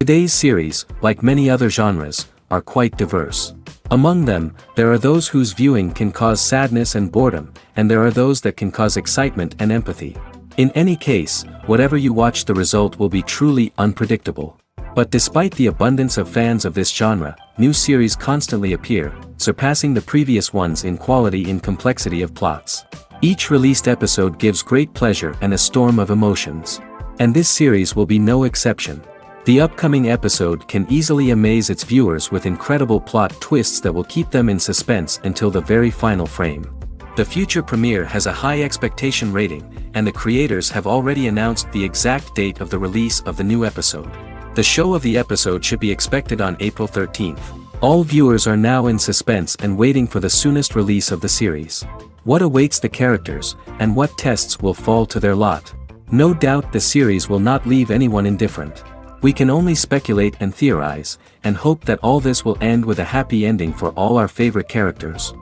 Today's series, like many other genres, are quite diverse. Among them, there are those whose viewing can cause sadness and boredom, and there are those that can cause excitement and empathy. In any case, whatever you watch, the result will be truly unpredictable. But despite the abundance of fans of this genre, new series constantly appear, surpassing the previous ones in quality and complexity of plots. Each released episode gives great pleasure and a storm of emotions. And this series will be no exception. The upcoming episode can easily amaze its viewers with incredible plot twists that will keep them in suspense until the very final frame. The future premiere has a high expectation rating, and the creators have already announced the exact date of the release of the new episode. The show of the episode should be expected on April 13th. All viewers are now in suspense and waiting for the soonest release of the series. What awaits the characters, and what tests will fall to their lot? No doubt the series will not leave anyone indifferent. We can only speculate and theorize, and hope that all this will end with a happy ending for all our favorite characters.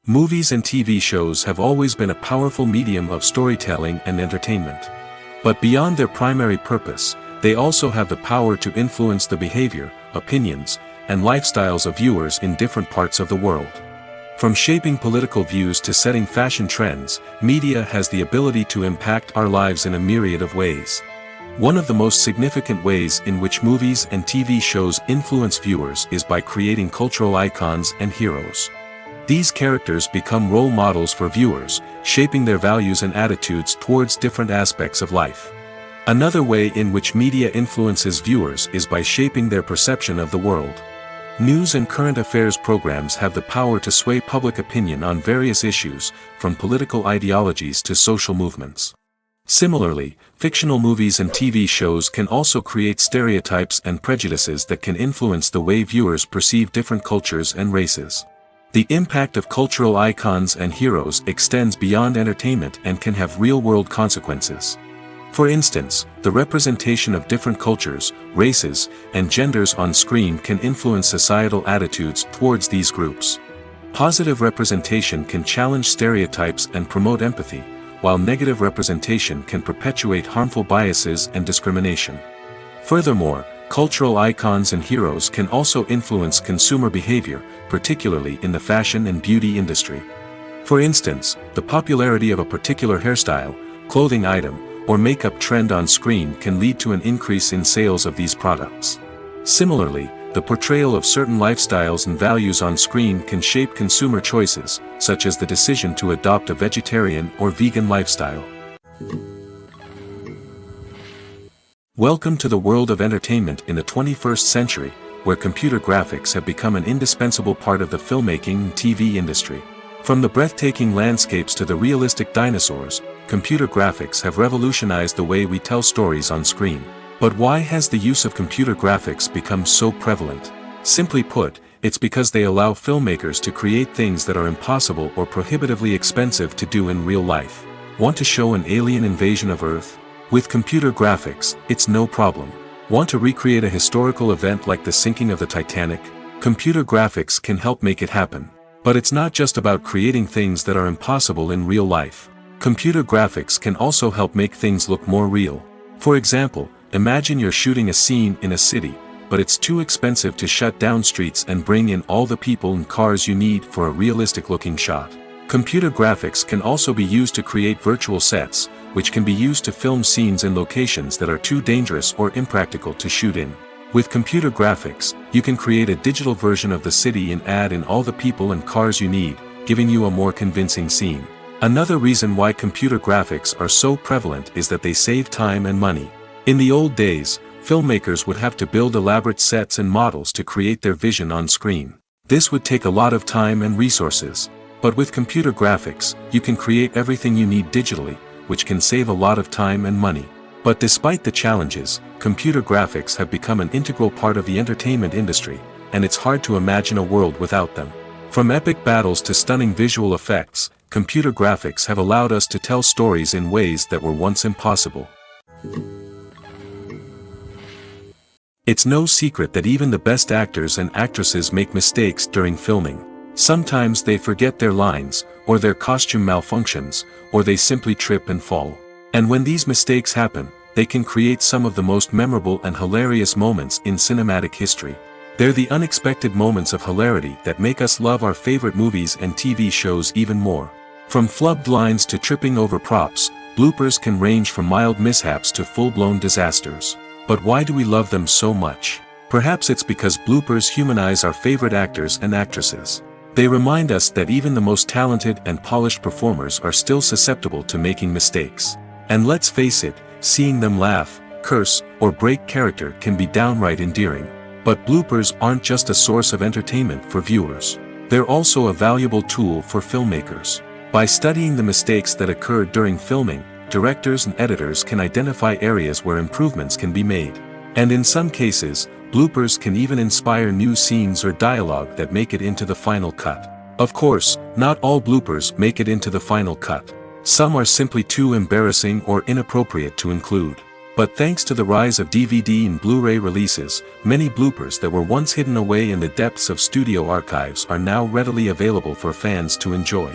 Movies and TV shows have always been a powerful medium of storytelling and entertainment. But beyond their primary purpose, they also have the power to influence the behavior, opinions, and lifestyles of viewers in different parts of the world. From shaping political views to setting fashion trends, media has the ability to impact our lives in a myriad of ways. One of the most significant ways in which movies and TV shows influence viewers is by creating cultural icons and heroes. These characters become role models for viewers, shaping their values and attitudes towards different aspects of life. Another way in which media influences viewers is by shaping their perception of the world. News and current affairs programs have the power to sway public opinion on various issues, from political ideologies to social movements. Similarly, fictional movies and TV shows can also create stereotypes and prejudices that can influence the way viewers perceive different cultures and races. The impact of cultural icons and heroes extends beyond entertainment and can have real-world consequences. For instance, the representation of different cultures, races, and genders on screen can influence societal attitudes towards these groups. Positive representation can challenge stereotypes and promote empathy, while negative representation can perpetuate harmful biases and discrimination. Furthermore, cultural icons and heroes can also influence consumer behavior, particularly in the fashion and beauty industry. For instance, the popularity of a particular hairstyle, clothing item, or makeup trend on screen can lead to an increase in sales of these products. Similarly, the portrayal of certain lifestyles and values on screen can shape consumer choices, such as the decision to adopt a vegetarian or vegan lifestyle. Welcome to the world of entertainment in the 21st century, where computer graphics have become an indispensable part of the filmmaking and TV industry. From the breathtaking landscapes to the realistic dinosaurs, computer graphics have revolutionized the way we tell stories on screen. But why has the use of computer graphics become so prevalent? Simply put, it's because they allow filmmakers to create things that are impossible or prohibitively expensive to do in real life. Want to show an alien invasion of Earth? With computer graphics, it's no problem. Want to recreate a historical event like the sinking of the Titanic? Computer graphics can help make it happen. But it's not just about creating things that are impossible in real life. Computer graphics can also help make things look more real. For example, imagine you're shooting a scene in a city, but it's too expensive to shut down streets and bring in all the people and cars you need for a realistic-looking shot. Computer graphics can also be used to create virtual sets, which can be used to film scenes in locations that are too dangerous or impractical to shoot in. With computer graphics, you can create a digital version of the city and add in all the people and cars you need, giving you a more convincing scene. Another reason why computer graphics are so prevalent is that they save time and money. In the old days, filmmakers would have to build elaborate sets and models to create their vision on screen. This would take a lot of time and resources. But with computer graphics, you can create everything you need digitally, which can save a lot of time and money. But despite the challenges, computer graphics have become an integral part of the entertainment industry, and it's hard to imagine a world without them. From epic battles to stunning visual effects, computer graphics have allowed us to tell stories in ways that were once impossible. It's no secret that even the best actors and actresses make mistakes during filming. Sometimes they forget their lines, or their costume malfunctions, or they simply trip and fall. And when these mistakes happen, they can create some of the most memorable and hilarious moments in cinematic history. They're the unexpected moments of hilarity that make us love our favorite movies and TV shows even more. From flubbed lines to tripping over props, bloopers can range from mild mishaps to full-blown disasters. But why do we love them so much? Perhaps it's because bloopers humanize our favorite actors and actresses. They remind us that even the most talented and polished performers are still susceptible to making mistakes. And let's face it, seeing them laugh, curse, or break character can be downright endearing. But bloopers aren't just a source of entertainment for viewers. They're also a valuable tool for filmmakers. By studying the mistakes that occurred during filming, directors and editors can identify areas where improvements can be made. And in some cases, bloopers can even inspire new scenes or dialogue that make it into the final cut. Of course, not all bloopers make it into the final cut. Some are simply too embarrassing or inappropriate to include. But thanks to the rise of DVD and Blu-ray releases, many bloopers that were once hidden away in the depths of studio archives are now readily available for fans to enjoy.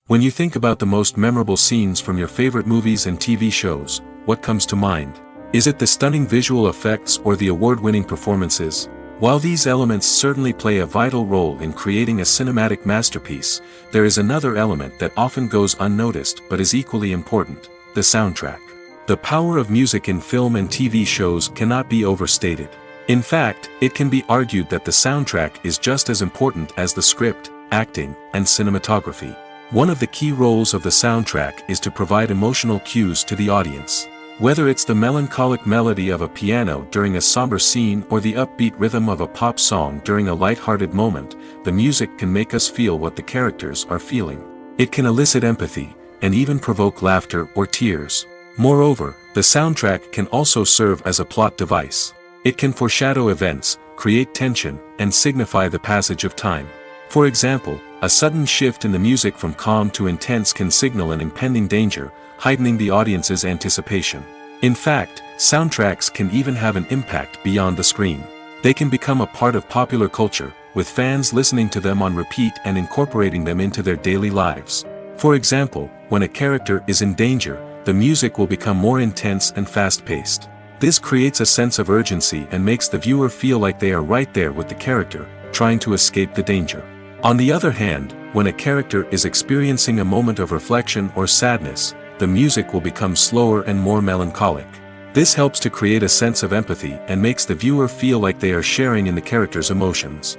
When you think about the most memorable scenes from your favorite movies and TV shows, what comes to mind? Is it the stunning visual effects or the award-winning performances? While these elements certainly play a vital role in creating a cinematic masterpiece, there is another element that often goes unnoticed but is equally important: the soundtrack. The power of music in film and TV shows cannot be overstated. In fact, it can be argued that the soundtrack is just as important as the script, acting, and cinematography. One of the key roles of the soundtrack is to provide emotional cues to the audience. Whether it's the melancholic melody of a piano during a somber scene or the upbeat rhythm of a pop song during a light-hearted moment, the music can make us feel what the characters are feeling. It can elicit empathy, and even provoke laughter or tears. Moreover, the soundtrack can also serve as a plot device. It can foreshadow events, create tension, and signify the passage of time. For example, a sudden shift in the music from calm to intense can signal an impending danger, heightening the audience's anticipation. In fact, soundtracks can even have an impact beyond the screen. They can become a part of popular culture, with fans listening to them on repeat and incorporating them into their daily lives. For example, when a character is in danger, the music will become more intense and fast-paced. This creates a sense of urgency and makes the viewer feel like they are right there with the character, trying to escape the danger. On the other hand, when a character is experiencing a moment of reflection or sadness, the music will become slower and more melancholic. This helps to create a sense of empathy and makes the viewer feel like they are sharing in the character's emotions.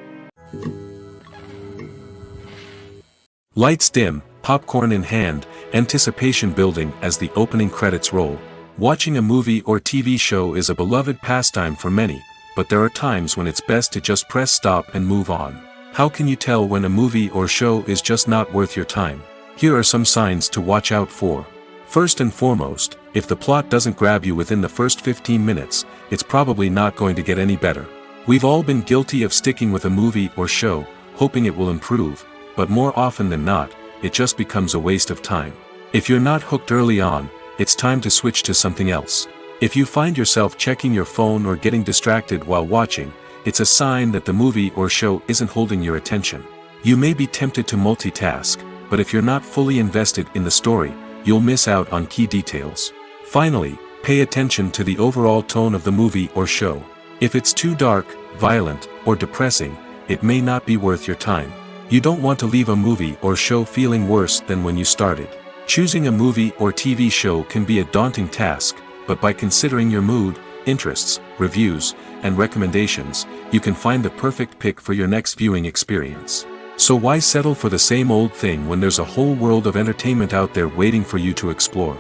Lights dim, popcorn in hand, anticipation building as the opening credits roll. Watching a movie or TV show is a beloved pastime for many, but there are times when it's best to just press stop and move on. How can you tell when a movie or show is just not worth your time? Here are some signs to watch out for. First and foremost, if the plot doesn't grab you within the first 15 minutes, it's probably not going to get any better. We've all been guilty of sticking with a movie or show, hoping it will improve, but more often than not, it just becomes a waste of time. If you're not hooked early on, it's time to switch to something else. If you find yourself checking your phone or getting distracted while watching, it's a sign that the movie or show isn't holding your attention. You may be tempted to multitask, but if you're not fully invested in the story, you'll miss out on key details. Finally, pay attention to the overall tone of the movie or show. If it's too dark, violent, or depressing, it may not be worth your time. You don't want to leave a movie or show feeling worse than when you started. Choosing a movie or TV show can be a daunting task, but by considering your mood, interests, reviews, and recommendations, you can find the perfect pick for your next viewing experience. So why settle for the same old thing when there's a whole world of entertainment out there waiting for you to explore?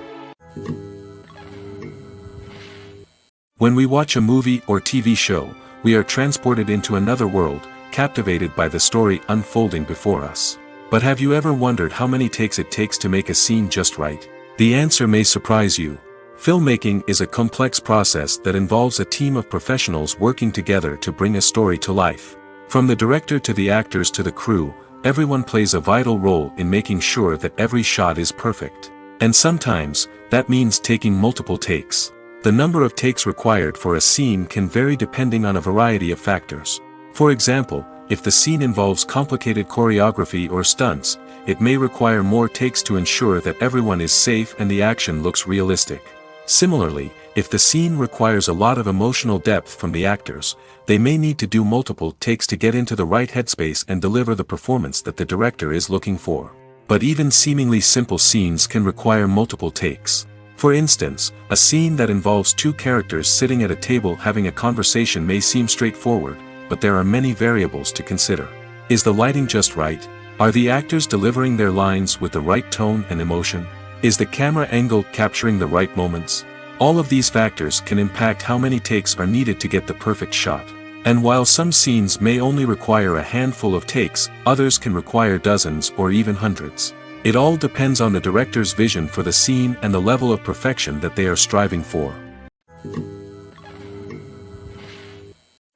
When we watch a movie or TV show, we are transported into another world, captivated by the story unfolding before us. But have you ever wondered how many takes it takes to make a scene just right? The answer may surprise you. Filmmaking is a complex process that involves a team of professionals working together to bring a story to life. From the director to the actors to the crew, everyone plays a vital role in making sure that every shot is perfect. And sometimes, that means taking multiple takes. The number of takes required for a scene can vary depending on a variety of factors. For example, if the scene involves complicated choreography or stunts, it may require more takes to ensure that everyone is safe and the action looks realistic. Similarly, if the scene requires a lot of emotional depth from the actors, they may need to do multiple takes to get into the right headspace and deliver the performance that the director is looking for. But even seemingly simple scenes can require multiple takes. For instance, a scene that involves two characters sitting at a table having a conversation may seem straightforward, but there are many variables to consider. Is the lighting just right? Are the actors delivering their lines with the right tone and emotion? Is the camera angle capturing the right moments? All of these factors can impact how many takes are needed to get the perfect shot. And while some scenes may only require a handful of takes, others can require dozens or even hundreds. It all depends on the director's vision for the scene and the level of perfection that they are striving for.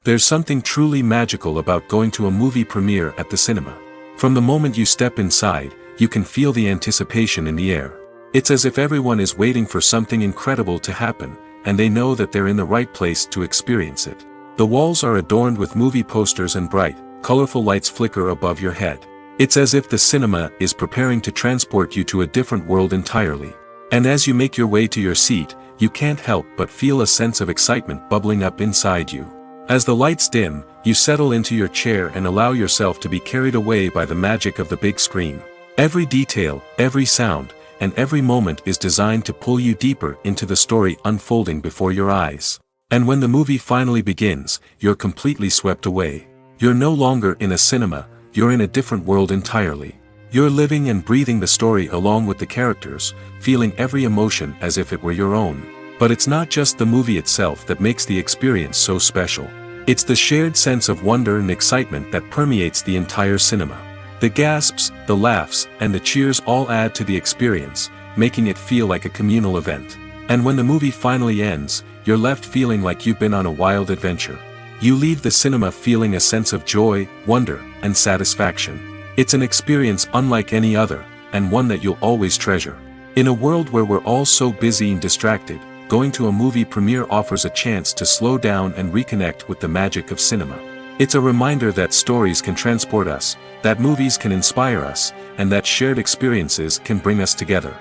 There's something truly magical about going to a movie premiere at the cinema. From the moment you step inside, you can feel the anticipation in the air. It's as if everyone is waiting for something incredible to happen, and they know that they're in the right place to experience it. The walls are adorned with movie posters and bright, colorful lights flicker above your head. It's as if the cinema is preparing to transport you to a different world entirely. And as you make your way to your seat, you can't help but feel a sense of excitement bubbling up inside you. As the lights dim, you settle into your chair and allow yourself to be carried away by the magic of the big screen. Every detail, every sound, and every moment is designed to pull you deeper into the story unfolding before your eyes. And when the movie finally begins, you're completely swept away. You're no longer in a cinema, you're in a different world entirely. You're living and breathing the story along with the characters, feeling every emotion as if it were your own. But it's not just the movie itself that makes the experience so special. It's the shared sense of wonder and excitement that permeates the entire cinema. The gasps, the laughs, and the cheers all add to the experience, making it feel like a communal event. And when the movie finally ends, you're left feeling like you've been on a wild adventure. You leave the cinema feeling a sense of joy, wonder, and satisfaction. It's an experience unlike any other, and one that you'll always treasure. In a world where we're all so busy and distracted, going to a movie premiere offers a chance to slow down and reconnect with the magic of cinema. It's a reminder that stories can transport us, that movies can inspire us, and that shared experiences can bring us together.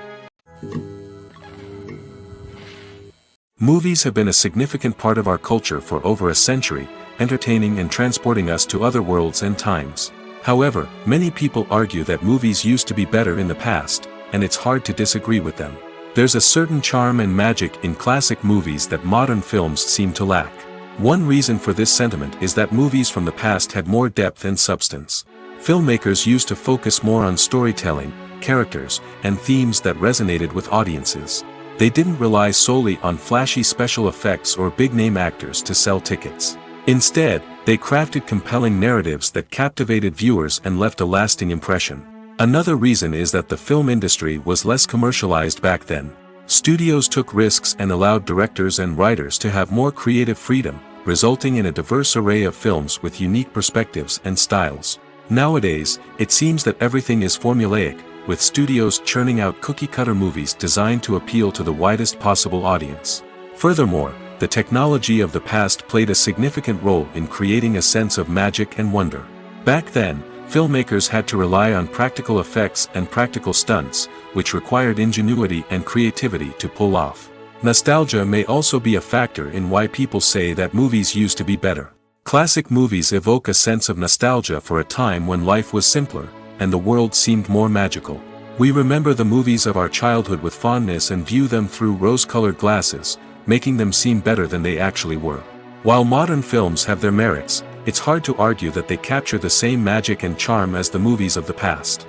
Movies have been a significant part of our culture for over a century, entertaining and transporting us to other worlds and times. However, many people argue that movies used to be better in the past, and it's hard to disagree with them. There's a certain charm and magic in classic movies that modern films seem to lack. One reason for this sentiment is that movies from the past had more depth and substance. Filmmakers used to focus more on storytelling, characters, and themes that resonated with audiences. They didn't rely solely on flashy special effects or big-name actors to sell tickets. Instead, they crafted compelling narratives that captivated viewers and left a lasting impression. Another reason is that the film industry was less commercialized back then. Studios took risks and allowed directors and writers to have more creative freedom, resulting in a diverse array of films with unique perspectives and styles. Nowadays, it seems that everything is formulaic, with studios churning out cookie-cutter movies designed to appeal to the widest possible audience. Furthermore, the technology of the past played a significant role in creating a sense of magic and wonder. Back then, filmmakers had to rely on practical effects and practical stunts, which required ingenuity and creativity to pull off. Nostalgia may also be a factor in why people say that movies used to be better. Classic movies evoke a sense of nostalgia for a time when life was simpler, and the world seemed more magical. We remember the movies of our childhood with fondness and view them through rose-colored glasses, making them seem better than they actually were. While modern films have their merits, it's hard to argue that they capture the same magic and charm as the movies of the past.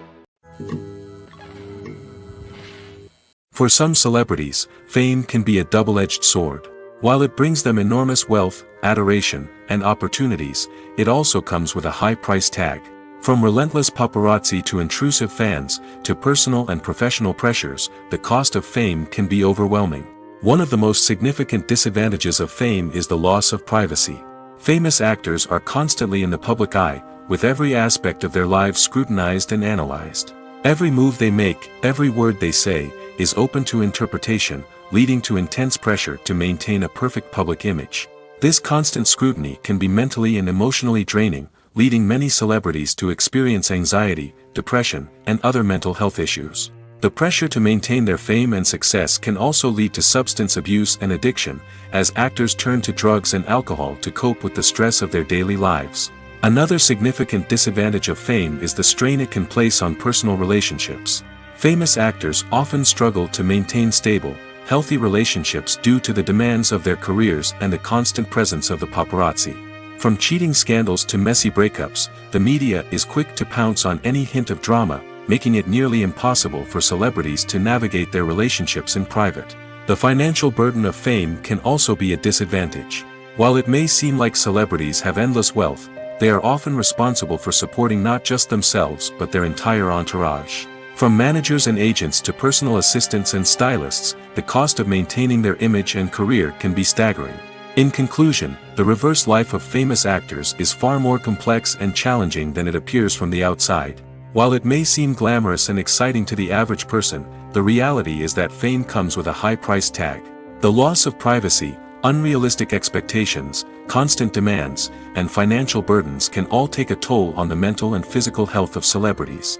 For some celebrities, fame can be a double-edged sword. While it brings them enormous wealth, adoration, and opportunities, it also comes with a high price tag. From relentless paparazzi to intrusive fans, to personal and professional pressures, the cost of fame can be overwhelming. One of the most significant disadvantages of fame is the loss of privacy. Famous actors are constantly in the public eye, with every aspect of their lives scrutinized and analyzed. Every move they make, every word they say, is open to interpretation, leading to intense pressure to maintain a perfect public image. This constant scrutiny can be mentally and emotionally draining, leading many celebrities to experience anxiety, depression, and other mental health issues. The pressure to maintain their fame and success can also lead to substance abuse and addiction, as actors turn to drugs and alcohol to cope with the stress of their daily lives. Another significant disadvantage of fame is the strain it can place on personal relationships. Famous actors often struggle to maintain stable, healthy relationships due to the demands of their careers and the constant presence of the paparazzi. From cheating scandals to messy breakups, the media is quick to pounce on any hint of drama, making it nearly impossible for celebrities to navigate their relationships in private. The financial burden of fame can also be a disadvantage. While it may seem like celebrities have endless wealth, they are often responsible for supporting not just themselves but their entire entourage. From managers and agents to personal assistants and stylists, the cost of maintaining their image and career can be staggering. In conclusion, the reverse life of famous actors is far more complex and challenging than it appears from the outside. While it may seem glamorous and exciting to the average person, the reality is that fame comes with a high price tag. The loss of privacy, unrealistic expectations, constant demands, and financial burdens can all take a toll on the mental and physical health of celebrities.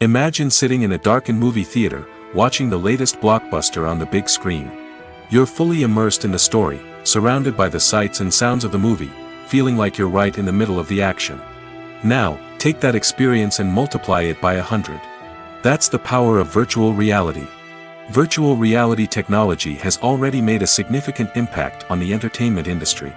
Imagine sitting in a darkened movie theater, watching the latest blockbuster on the big screen. You're fully immersed in the story, surrounded by the sights and sounds of the movie, feeling like you're right in the middle of the action. Now, take that experience and multiply it by 100. That's the power of virtual reality. Virtual reality technology has already made a significant impact on the entertainment industry.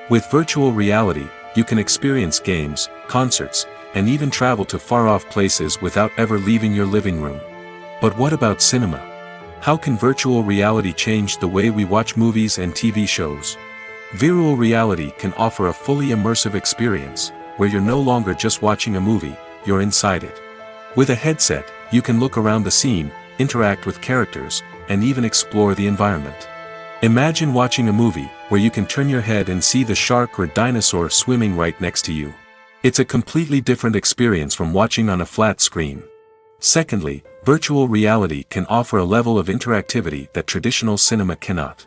With virtual reality, you can experience games, concerts, and even travel to far-off places without ever leaving your living room. But what about cinema? How can virtual reality change the way we watch movies and TV shows? Virtual reality can offer a fully immersive experience, where you're no longer just watching a movie, you're inside it. With a headset, you can look around the scene, interact with characters, and even explore the environment. Imagine watching a movie, where you can turn your head and see the shark or dinosaur swimming right next to you. It's a completely different experience from watching on a flat screen. Secondly, virtual reality can offer a level of interactivity that traditional cinema cannot.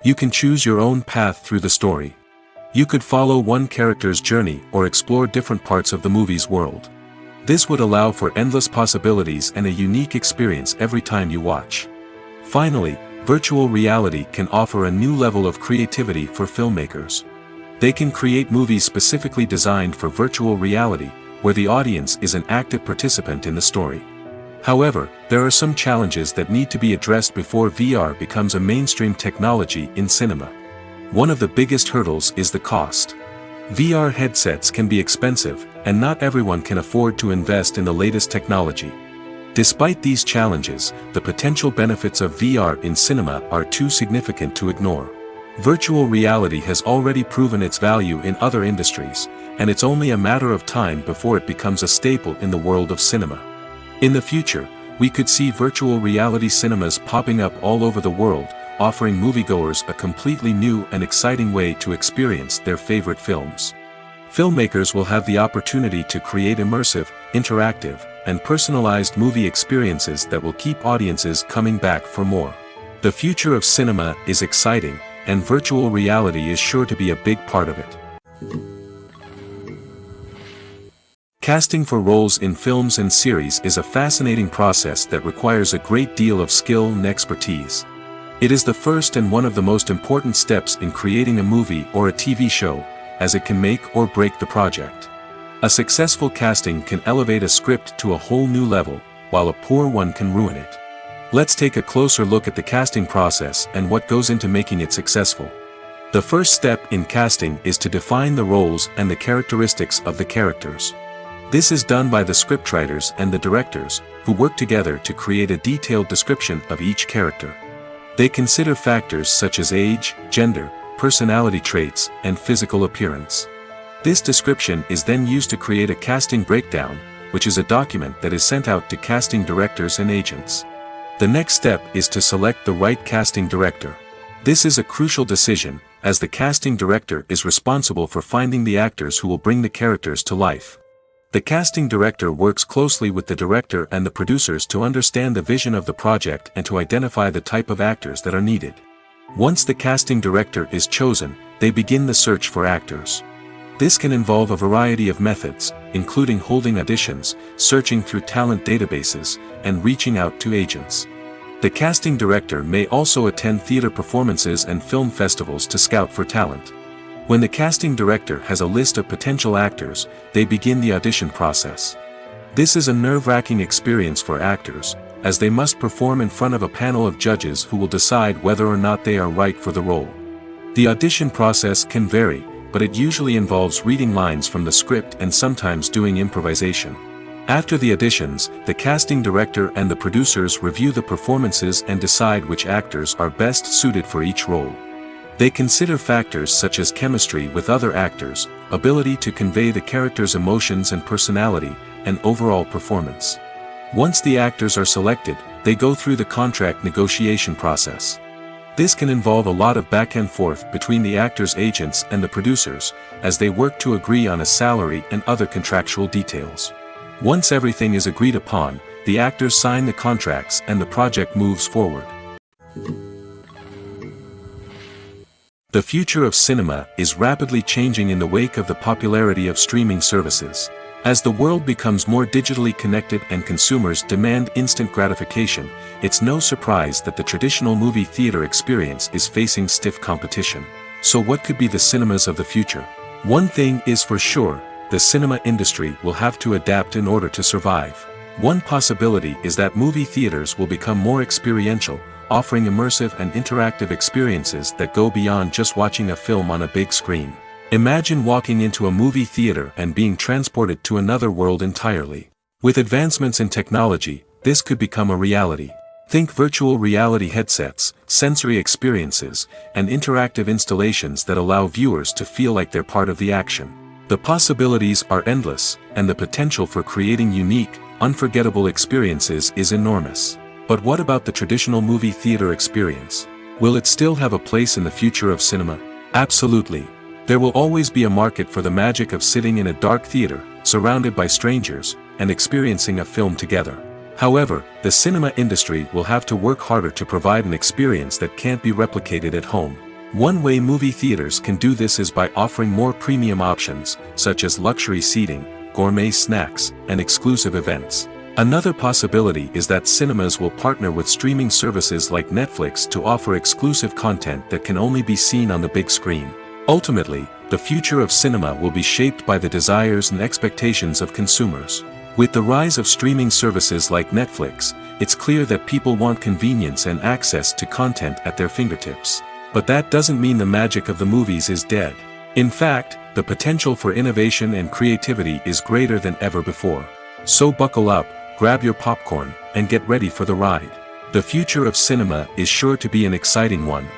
You can choose your own path through the story. You could follow one character's journey or explore different parts of the movie's world. This would allow for endless possibilities and a unique experience every time you watch. Finally, virtual reality can offer a new level of creativity for filmmakers. They can create movies specifically designed for virtual reality, where the audience is an active participant in the story. However, there are some challenges that need to be addressed before VR becomes a mainstream technology in cinema. One of the biggest hurdles is the cost. VR headsets can be expensive, and not everyone can afford to invest in the latest technology. Despite these challenges, the potential benefits of VR in cinema are too significant to ignore. Virtual reality has already proven its value in other industries, and it's only a matter of time before it becomes a staple in the world of cinema. In the future, we could see virtual reality cinemas popping up all over the world, offering moviegoers a completely new and exciting way to experience their favorite films. Filmmakers will have the opportunity to create immersive, interactive, and personalized movie experiences that will keep audiences coming back for more. The future of cinema is exciting, and virtual reality is sure to be a big part of it. Casting for roles in films and series is a fascinating process that requires a great deal of skill and expertise. It is the first and one of the most important steps in creating a movie or a TV show, as it can make or break the project. A successful casting can elevate a script to a whole new level, while a poor one can ruin it. Let's take a closer look at the casting process and what goes into making it successful. The first step in casting is to define the roles and the characteristics of the characters. This is done by the scriptwriters and the directors, who work together to create a detailed description of each character. They consider factors such as age, gender, personality traits, and physical appearance. This description is then used to create a casting breakdown, which is a document that is sent out to casting directors and agents. The next step is to select the right casting director. This is a crucial decision, as the casting director is responsible for finding the actors who will bring the characters to life. The casting director works closely with the director and the producers to understand the vision of the project and to identify the type of actors that are needed. Once the casting director is chosen, they begin the search for actors. This can involve a variety of methods, including holding auditions, searching through talent databases, and reaching out to agents. The casting director may also attend theater performances and film festivals to scout for talent. When the casting director has a list of potential actors, they begin the audition process. This is a nerve-wracking experience for actors, as they must perform in front of a panel of judges who will decide whether or not they are right for the role. The audition process can vary, but it usually involves reading lines from the script and sometimes doing improvisation. After the auditions, the casting director and the producers review the performances and decide which actors are best suited for each role. They consider factors such as chemistry with other actors, ability to convey the character's emotions and personality, and overall performance. Once the actors are selected, they go through the contract negotiation process. This can involve a lot of back and forth between the actors' agents and the producers, as they work to agree on a salary and other contractual details. Once everything is agreed upon, the actors sign the contracts and the project moves forward. The future of cinema is rapidly changing in the wake of the popularity of streaming services. As the world becomes more digitally connected and consumers demand instant gratification, it's no surprise that the traditional movie theater experience is facing stiff competition. So what could be the cinemas of the future? One thing is for sure, the cinema industry will have to adapt in order to survive. One possibility is that movie theaters will become more experiential, offering immersive and interactive experiences that go beyond just watching a film on a big screen. Imagine walking into a movie theater and being transported to another world entirely. With advancements in technology, this could become a reality. Think virtual reality headsets, sensory experiences, and interactive installations that allow viewers to feel like they're part of the action. The possibilities are endless, and the potential for creating unique, unforgettable experiences is enormous. But what about the traditional movie theater experience? Will it still have a place in the future of cinema? Absolutely. There will always be a market for the magic of sitting in a dark theater, surrounded by strangers, and experiencing a film together. However, the cinema industry will have to work harder to provide an experience that can't be replicated at home. One way movie theaters can do this is by offering more premium options, such as luxury seating, gourmet snacks, and exclusive events. Another possibility is that cinemas will partner with streaming services like Netflix to offer exclusive content that can only be seen on the big screen. Ultimately, the future of cinema will be shaped by the desires and expectations of consumers. With the rise of streaming services like Netflix, it's clear that people want convenience and access to content at their fingertips. But that doesn't mean the magic of the movies is dead. In fact, the potential for innovation and creativity is greater than ever before. So buckle up, grab your popcorn, and get ready for the ride. The future of cinema is sure to be an exciting one.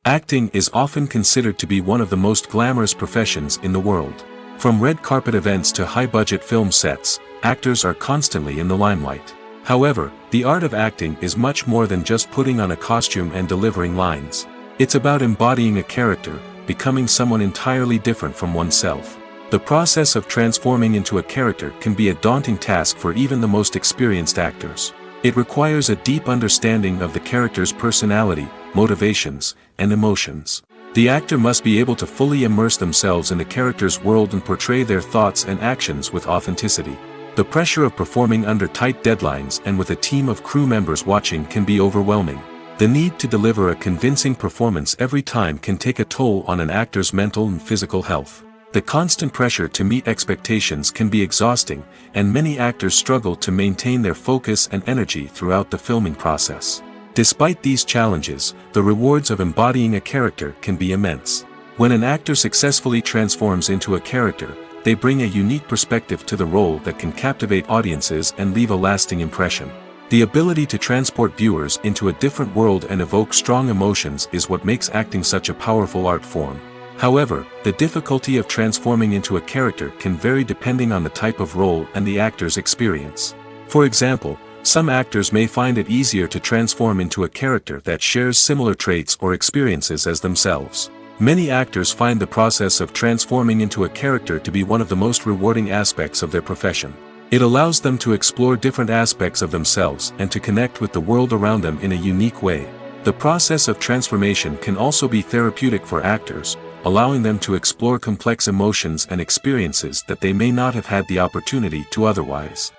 Acting is often considered to be one of the most glamorous professions in the world. From red carpet events to high-budget film sets, actors are constantly in the limelight. However, the art of acting is much more than just putting on a costume and delivering lines. It's about embodying a character, becoming someone entirely different from oneself. The process of transforming into a character can be a daunting task for even the most experienced actors. It requires a deep understanding of the character's personality, motivations, and emotions. The actor must be able to fully immerse themselves in the character's world and portray their thoughts and actions with authenticity. The pressure of performing under tight deadlines and with a team of crew members watching can be overwhelming. The need to deliver a convincing performance every time can take a toll on an actor's mental and physical health. The constant pressure to meet expectations can be exhausting, and many actors struggle to maintain their focus and energy throughout the filming process. Despite these challenges, the rewards of embodying a character can be immense. When an actor successfully transforms into a character, they bring a unique perspective to the role that can captivate audiences and leave a lasting impression. The ability to transport viewers into a different world and evoke strong emotions is what makes acting such a powerful art form. However, the difficulty of transforming into a character can vary depending on the type of role and the actor's experience. For example, some actors may find it easier to transform into a character that shares similar traits or experiences as themselves. Many actors find the process of transforming into a character to be one of the most rewarding aspects of their profession. It allows them to explore different aspects of themselves and to connect with the world around them in a unique way. The process of transformation can also be therapeutic for actors, allowing them to explore complex emotions and experiences that they may not have had the opportunity to otherwise.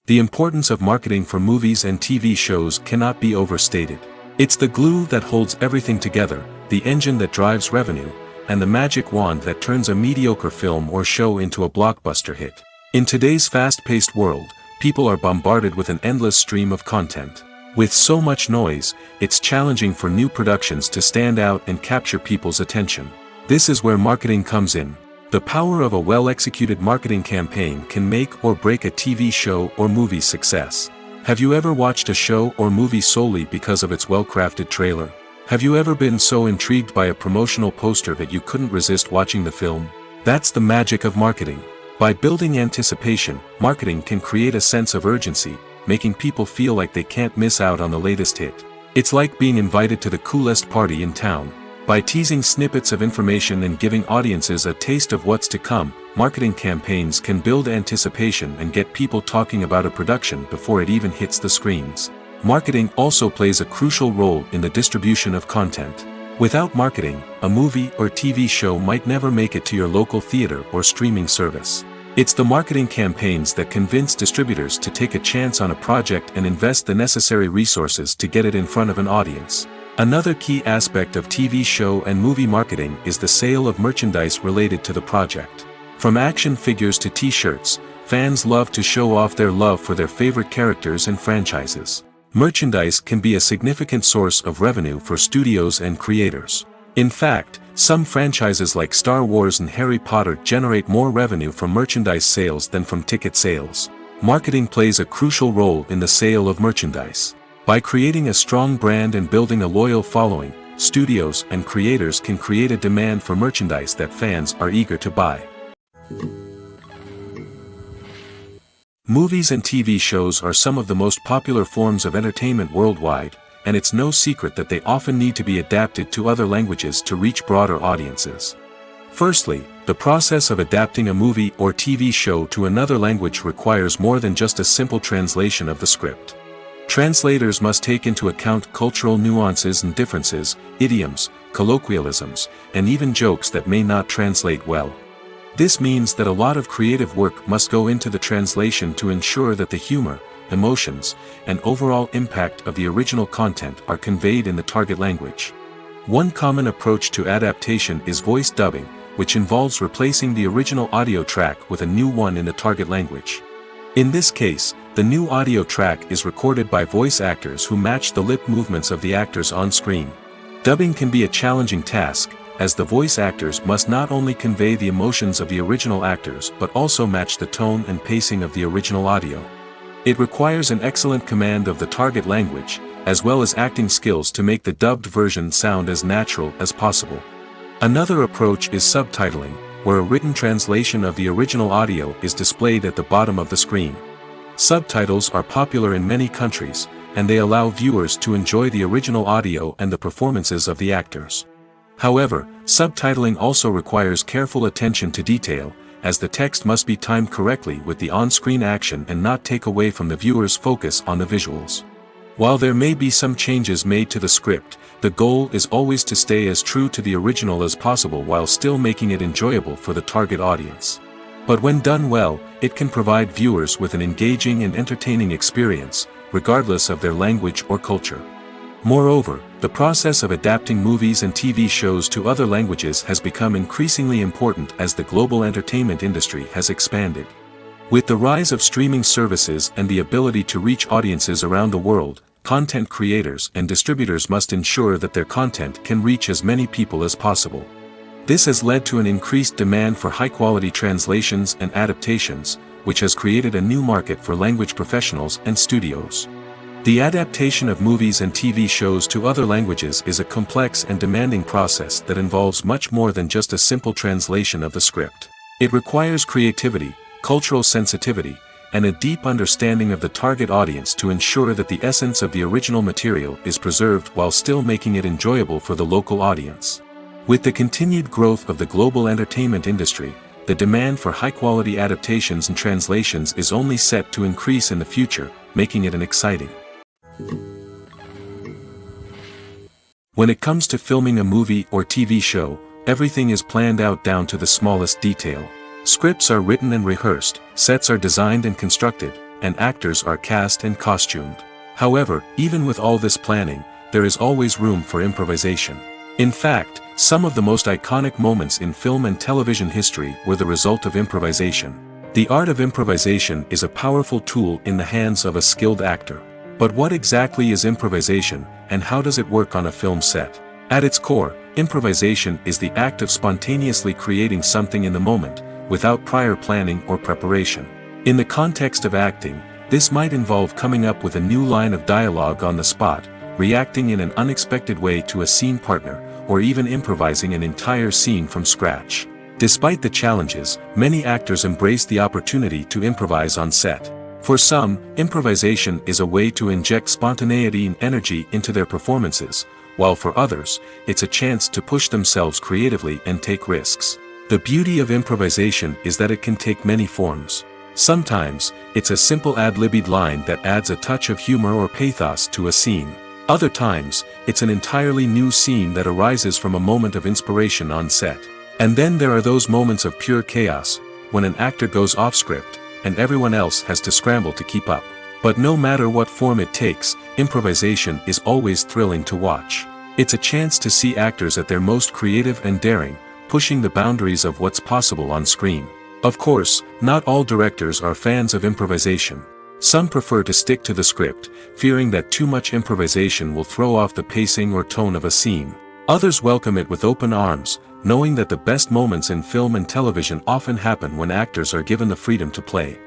The importance of marketing for movies and TV shows cannot be overstated. It's the glue that holds everything together, the engine that drives revenue, and the magic wand that turns a mediocre film or show into a blockbuster hit. In today's fast-paced world, people are bombarded with an endless stream of content. With so much noise, it's challenging for new productions to stand out and capture people's attention. This is where marketing comes in. The power of a well-executed marketing campaign can make or break a TV show or movie's success. Have you ever watched a show or movie solely because of its well-crafted trailer? Have you ever been so intrigued by a promotional poster that you couldn't resist watching the film? That's the magic of marketing. By building anticipation, marketing can create a sense of urgency, making people feel like they can't miss out on the latest hit. It's like being invited to the coolest party in town. By teasing snippets of information and giving audiences a taste of what's to come, marketing campaigns can build anticipation and get people talking about a production before it even hits the screens. Marketing also plays a crucial role in the distribution of content. Without marketing, a movie or TV show might never make it to your local theater or streaming service. It's the marketing campaigns that convince distributors to take a chance on a project and invest the necessary resources to get it in front of an audience. Another key aspect of TV show and movie marketing is the sale of merchandise related to the project. From action figures to t-shirts, fans love to show off their love for their favorite characters and franchises. Merchandise can be a significant source of revenue for studios and creators. In fact, some franchises like Star Wars and Harry Potter generate more revenue from merchandise sales than from ticket sales. Marketing plays a crucial role in the sale of merchandise. By creating a strong brand and building a loyal following, studios and creators can create a demand for merchandise that fans are eager to buy. Movies and TV shows are some of the most popular forms of entertainment worldwide, and it's no secret that they often need to be adapted to other languages to reach broader audiences. Firstly, the process of adapting a movie or TV show to another language requires more than just a simple translation of the script. Translators must take into account cultural nuances and differences, idioms, colloquialisms, and even jokes that may not translate well. This means that a lot of creative work must go into the translation to ensure that the humor, emotions, and overall impact of the original content are conveyed in the target language. One common approach to adaptation is voice dubbing, which involves replacing the original audio track with a new one in the target language. In this case, the new audio track is recorded by voice actors who match the lip movements of the actors on screen. Dubbing can be a challenging task, as the voice actors must not only convey the emotions of the original actors but also match the tone and pacing of the original audio. It requires an excellent command of the target language, as well as acting skills to make the dubbed version sound as natural as possible. Another approach is subtitling, where a written translation of the original audio is displayed at the bottom of the screen. Subtitles are popular in many countries, and they allow viewers to enjoy the original audio and the performances of the actors. However, subtitling also requires careful attention to detail, as the text must be timed correctly with the on-screen action and not take away from the viewer's focus on the visuals. While there may be some changes made to the script, the goal is always to stay as true to the original as possible while still making it enjoyable for the target audience. But when done well, it can provide viewers with an engaging and entertaining experience, regardless of their language or culture. Moreover, the process of adapting movies and TV shows to other languages has become increasingly important as the global entertainment industry has expanded. With the rise of streaming services and the ability to reach audiences around the world, content creators and distributors must ensure that their content can reach as many people as possible. This has led to an increased demand for high-quality translations and adaptations, which has created a new market for language professionals and studios. The adaptation of movies and TV shows to other languages is a complex and demanding process that involves much more than just a simple translation of the script. It requires creativity, cultural sensitivity, and a deep understanding of the target audience to ensure that the essence of the original material is preserved while still making it enjoyable for the local audience. With the continued growth of the global entertainment industry, the demand for high-quality adaptations and translations is only set to increase in the future, making it an exciting When it comes to filming a movie or TV show, everything is planned out down to the smallest detail. Scripts are written and rehearsed, sets are designed and constructed, and actors are cast and costumed. However, even with all this planning, there is always room for improvisation. In fact, some of the most iconic moments in film and television history were the result of improvisation. The art of improvisation is a powerful tool in the hands of a skilled actor. But what exactly is improvisation, and how does it work on a film set? At its core, improvisation is the act of spontaneously creating something in the moment, without prior planning or preparation. In the context of acting, this might involve coming up with a new line of dialogue on the spot, reacting in an unexpected way to a scene partner, or even improvising an entire scene from scratch. Despite the challenges, many actors embrace the opportunity to improvise on set. For some, improvisation is a way to inject spontaneity and energy into their performances, while for others, it's a chance to push themselves creatively and take risks. The beauty of improvisation is that it can take many forms. Sometimes, it's a simple ad-libbed line that adds a touch of humor or pathos to a scene. Other times, it's an entirely new scene that arises from a moment of inspiration on set. And then there are those moments of pure chaos, when an actor goes off script, and everyone else has to scramble to keep up. But no matter what form it takes, improvisation is always thrilling to watch. It's a chance to see actors at their most creative and daring, pushing the boundaries of what's possible on screen. Of course, not all directors are fans of improvisation. Some prefer to stick to the script, fearing that too much improvisation will throw off the pacing or tone of a scene. Others welcome it with open arms, knowing that the best moments in film and television often happen when actors are given the freedom to play.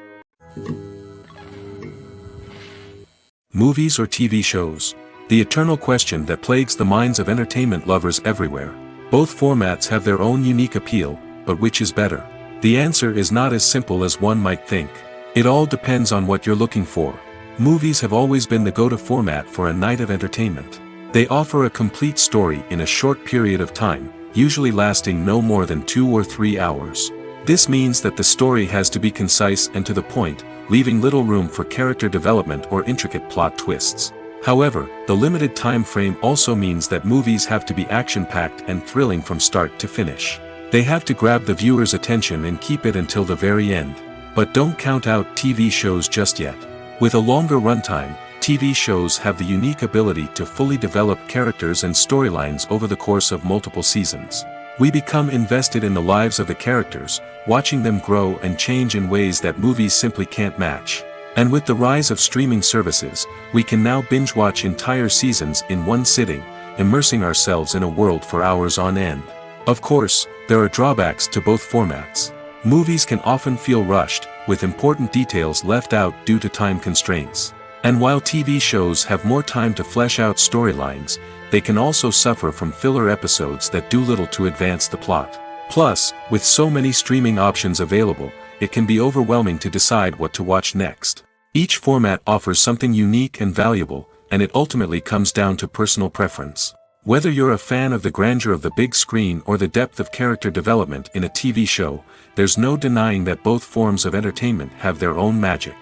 Movies or TV shows? The eternal question that plagues the minds of entertainment lovers everywhere. Both formats have their own unique appeal, but which is better? The answer is not as simple as one might think. It all depends on what you're looking for. Movies have always been the go-to format for a night of entertainment. They offer a complete story in a short period of time, usually lasting no more than 2 or 3 hours. This means that the story has to be concise and to the point, leaving little room for character development or intricate plot twists. However, the limited time frame also means that movies have to be action-packed and thrilling from start to finish. They have to grab the viewer's attention and keep it until the very end. But don't count out TV shows just yet. With a longer runtime, TV shows have the unique ability to fully develop characters and storylines over the course of multiple seasons. We become invested in the lives of the characters, watching them grow and change in ways that movies simply can't match. And with the rise of streaming services, we can now binge-watch entire seasons in one sitting, immersing ourselves in a world for hours on end. Of course, there are drawbacks to both formats. Movies can often feel rushed, with important details left out due to time constraints. And while TV shows have more time to flesh out storylines, they can also suffer from filler episodes that do little to advance the plot. Plus, with so many streaming options available, it can be overwhelming to decide what to watch next. Each format offers something unique and valuable, and it ultimately comes down to personal preference. Whether you're a fan of the grandeur of the big screen or the depth of character development in a TV show, there's no denying that both forms of entertainment have their own magic.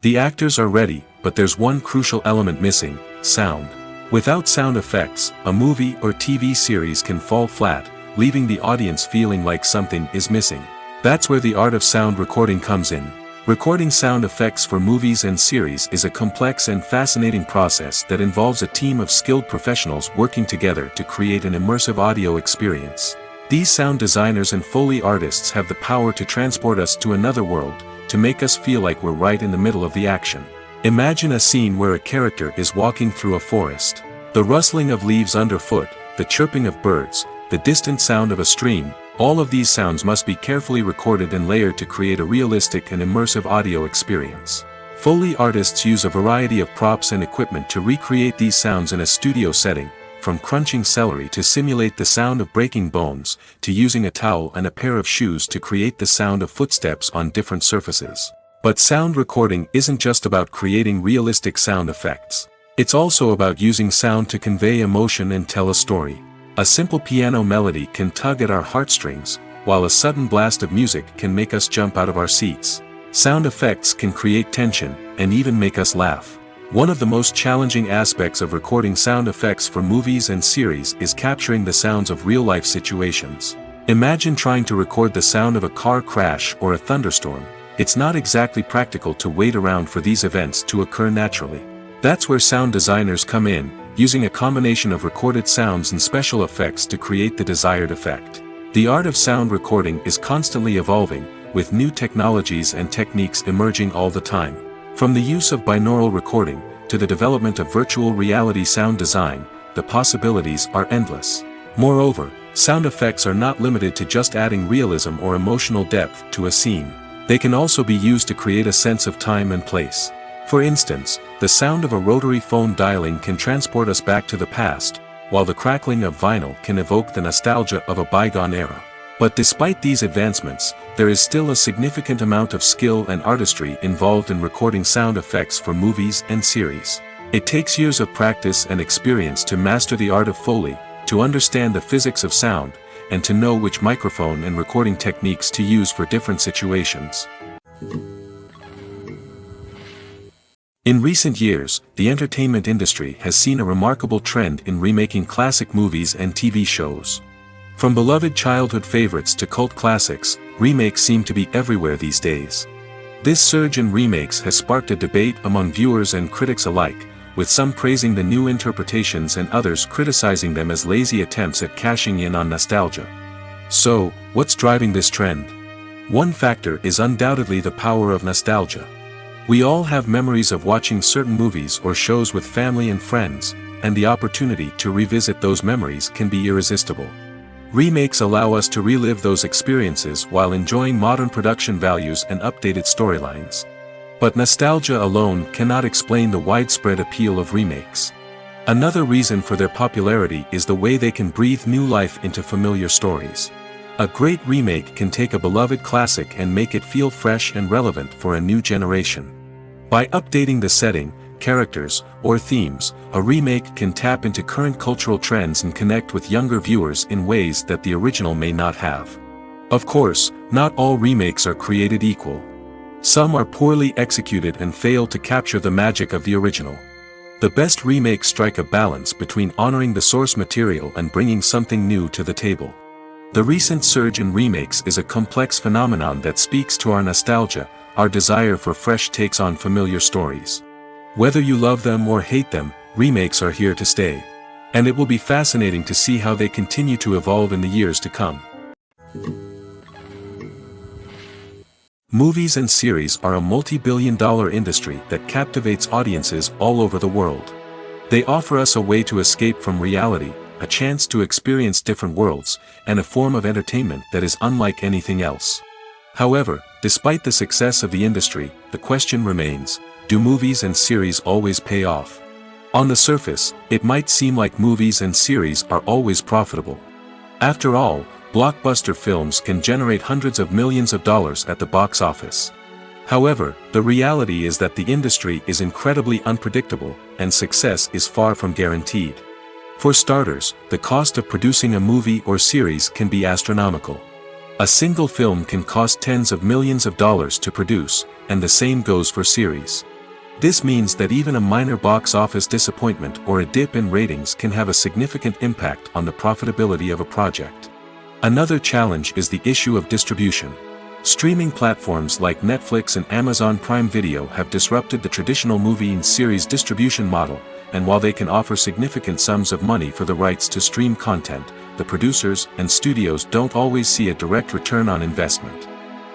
The actors are ready, but there's one crucial element missing: sound. Without sound effects, a movie or TV series can fall flat, leaving the audience feeling like something is missing. That's where the art of sound recording comes in. Recording sound effects for movies and series is a complex and fascinating process that involves a team of skilled professionals working together to create an immersive audio experience. These sound designers and Foley artists have the power to transport us to another world, to make us feel like we're right in the middle of the action. Imagine a scene where a character is walking through a forest. The rustling of leaves underfoot, the chirping of birds, the distant sound of a stream, all of these sounds must be carefully recorded and layered to create a realistic and immersive audio experience. Foley artists use a variety of props and equipment to recreate these sounds in a studio setting, from crunching celery to simulate the sound of breaking bones, to using a towel and a pair of shoes to create the sound of footsteps on different surfaces. But sound recording isn't just about creating realistic sound effects. It's also about using sound to convey emotion and tell a story. A simple piano melody can tug at our heartstrings, while a sudden blast of music can make us jump out of our seats. Sound effects can create tension, and even make us laugh. One of the most challenging aspects of recording sound effects for movies and series is capturing the sounds of real-life situations. Imagine trying to record the sound of a car crash or a thunderstorm. It's not exactly practical to wait around for these events to occur naturally. That's where sound designers come in, using a combination of recorded sounds and special effects to create the desired effect. The art of sound recording is constantly evolving, with new technologies and techniques emerging all the time. From the use of binaural recording, to the development of virtual reality sound design, the possibilities are endless. Moreover, sound effects are not limited to just adding realism or emotional depth to a scene. They can also be used to create a sense of time and place. For instance, the sound of a rotary phone dialing can transport us back to the past, while the crackling of vinyl can evoke the nostalgia of a bygone era. But despite these advancements, there is still a significant amount of skill and artistry involved in recording sound effects for movies and series. It takes years of practice and experience to master the art of Foley, to understand the physics of sound, and to know which microphone and recording techniques to use for different situations. In recent years, the entertainment industry has seen a remarkable trend in remaking classic movies and TV shows. From beloved childhood favorites to cult classics, remakes seem to be everywhere these days. This surge in remakes has sparked a debate among viewers and critics alike, with some praising the new interpretations and others criticizing them as lazy attempts at cashing in on nostalgia. So, what's driving this trend? One factor is undoubtedly the power of nostalgia. We all have memories of watching certain movies or shows with family and friends, and the opportunity to revisit those memories can be irresistible. Remakes allow us to relive those experiences while enjoying modern production values and updated storylines. But nostalgia alone cannot explain the widespread appeal of remakes. Another reason for their popularity is the way they can breathe new life into familiar stories. A great remake can take a beloved classic and make it feel fresh and relevant for a new generation. By updating the setting, characters, or themes, a remake can tap into current cultural trends and connect with younger viewers in ways that the original may not have. Of course, not all remakes are created equal. Some are poorly executed and fail to capture the magic of the original. The best remakes strike a balance between honoring the source material and bringing something new to the table. The recent surge in remakes is a complex phenomenon that speaks to our nostalgia, our desire for fresh takes on familiar stories. Whether you love them or hate them, remakes are here to stay. And it will be fascinating to see how they continue to evolve in the years to come. Movies and series are a multi-billion-dollar industry that captivates audiences all over the world. They offer us a way to escape from reality, a chance to experience different worlds, and a form of entertainment that is unlike anything else. However, despite the success of the industry, the question remains, do movies and series always pay off? On the surface, it might seem like movies and series are always profitable. After all, blockbuster films can generate hundreds of millions of dollars at the box office. However, the reality is that the industry is incredibly unpredictable, and success is far from guaranteed. For starters, the cost of producing a movie or series can be astronomical. A single film can cost tens of millions of dollars to produce, and the same goes for series. This means that even a minor box office disappointment or a dip in ratings can have a significant impact on the profitability of a project. Another challenge is the issue of distribution. Streaming platforms like Netflix and Amazon Prime Video have disrupted the traditional movie and series distribution model, and while they can offer significant sums of money for the rights to stream content, the producers and studios don't always see a direct return on investment.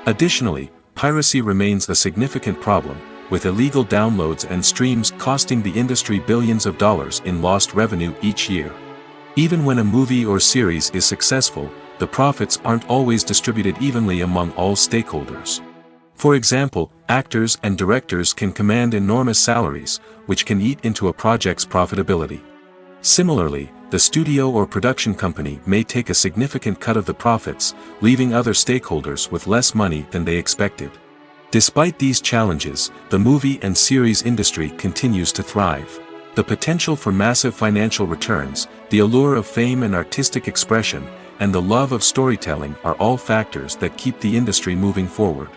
Additionally, piracy remains a significant problem, with illegal downloads and streams costing the industry billions of dollars in lost revenue each year. Even when a movie or series is successful, the profits aren't always distributed evenly among all stakeholders. For example, actors and directors can command enormous salaries, which can eat into a project's profitability. Similarly, the studio or production company may take a significant cut of the profits, leaving other stakeholders with less money than they expected. Despite these challenges, the movie and series industry continues to thrive. The potential for massive financial returns, the allure of fame and artistic expression, and the love of storytelling are all factors that keep the industry moving forward.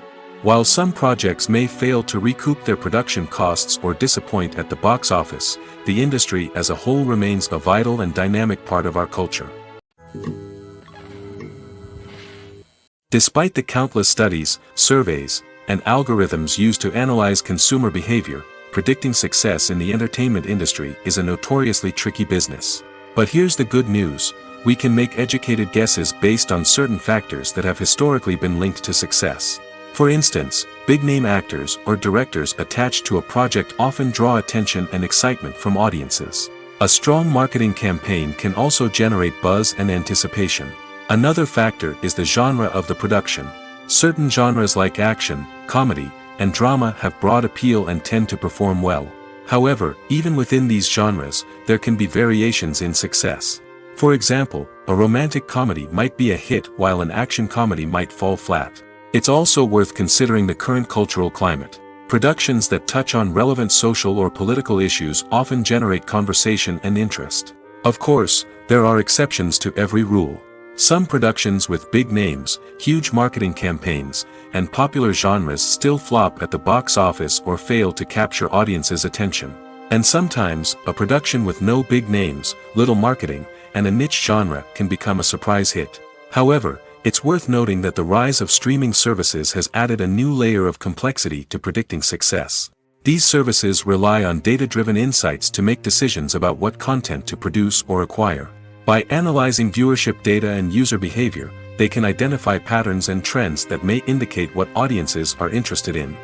While some projects may fail to recoup their production costs or disappoint at the box office, the industry as a whole remains a vital and dynamic part of our culture. Despite the countless studies, surveys, and algorithms used to analyze consumer behavior, predicting success in the entertainment industry is a notoriously tricky business. But here's the good news: we can make educated guesses based on certain factors that have historically been linked to success. For instance, big-name actors or directors attached to a project often draw attention and excitement from audiences. A strong marketing campaign can also generate buzz and anticipation. Another factor is the genre of the production. Certain genres like action, comedy, and drama have broad appeal and tend to perform well. However, even within these genres, there can be variations in success. For example, a romantic comedy might be a hit while an action comedy might fall flat. It's also worth considering the current cultural climate. Productions that touch on relevant social or political issues often generate conversation and interest. Of course, there are exceptions to every rule. Some productions with big names, huge marketing campaigns, and popular genres still flop at the box office or fail to capture audiences' attention. And sometimes, a production with no big names, little marketing, and a niche genre can become a surprise hit. However, it's worth noting that the rise of streaming services has added a new layer of complexity to predicting success. These services rely on data-driven insights to make decisions about what content to produce or acquire. By analyzing viewership data and user behavior, they can identify patterns and trends that may indicate what audiences are interested in.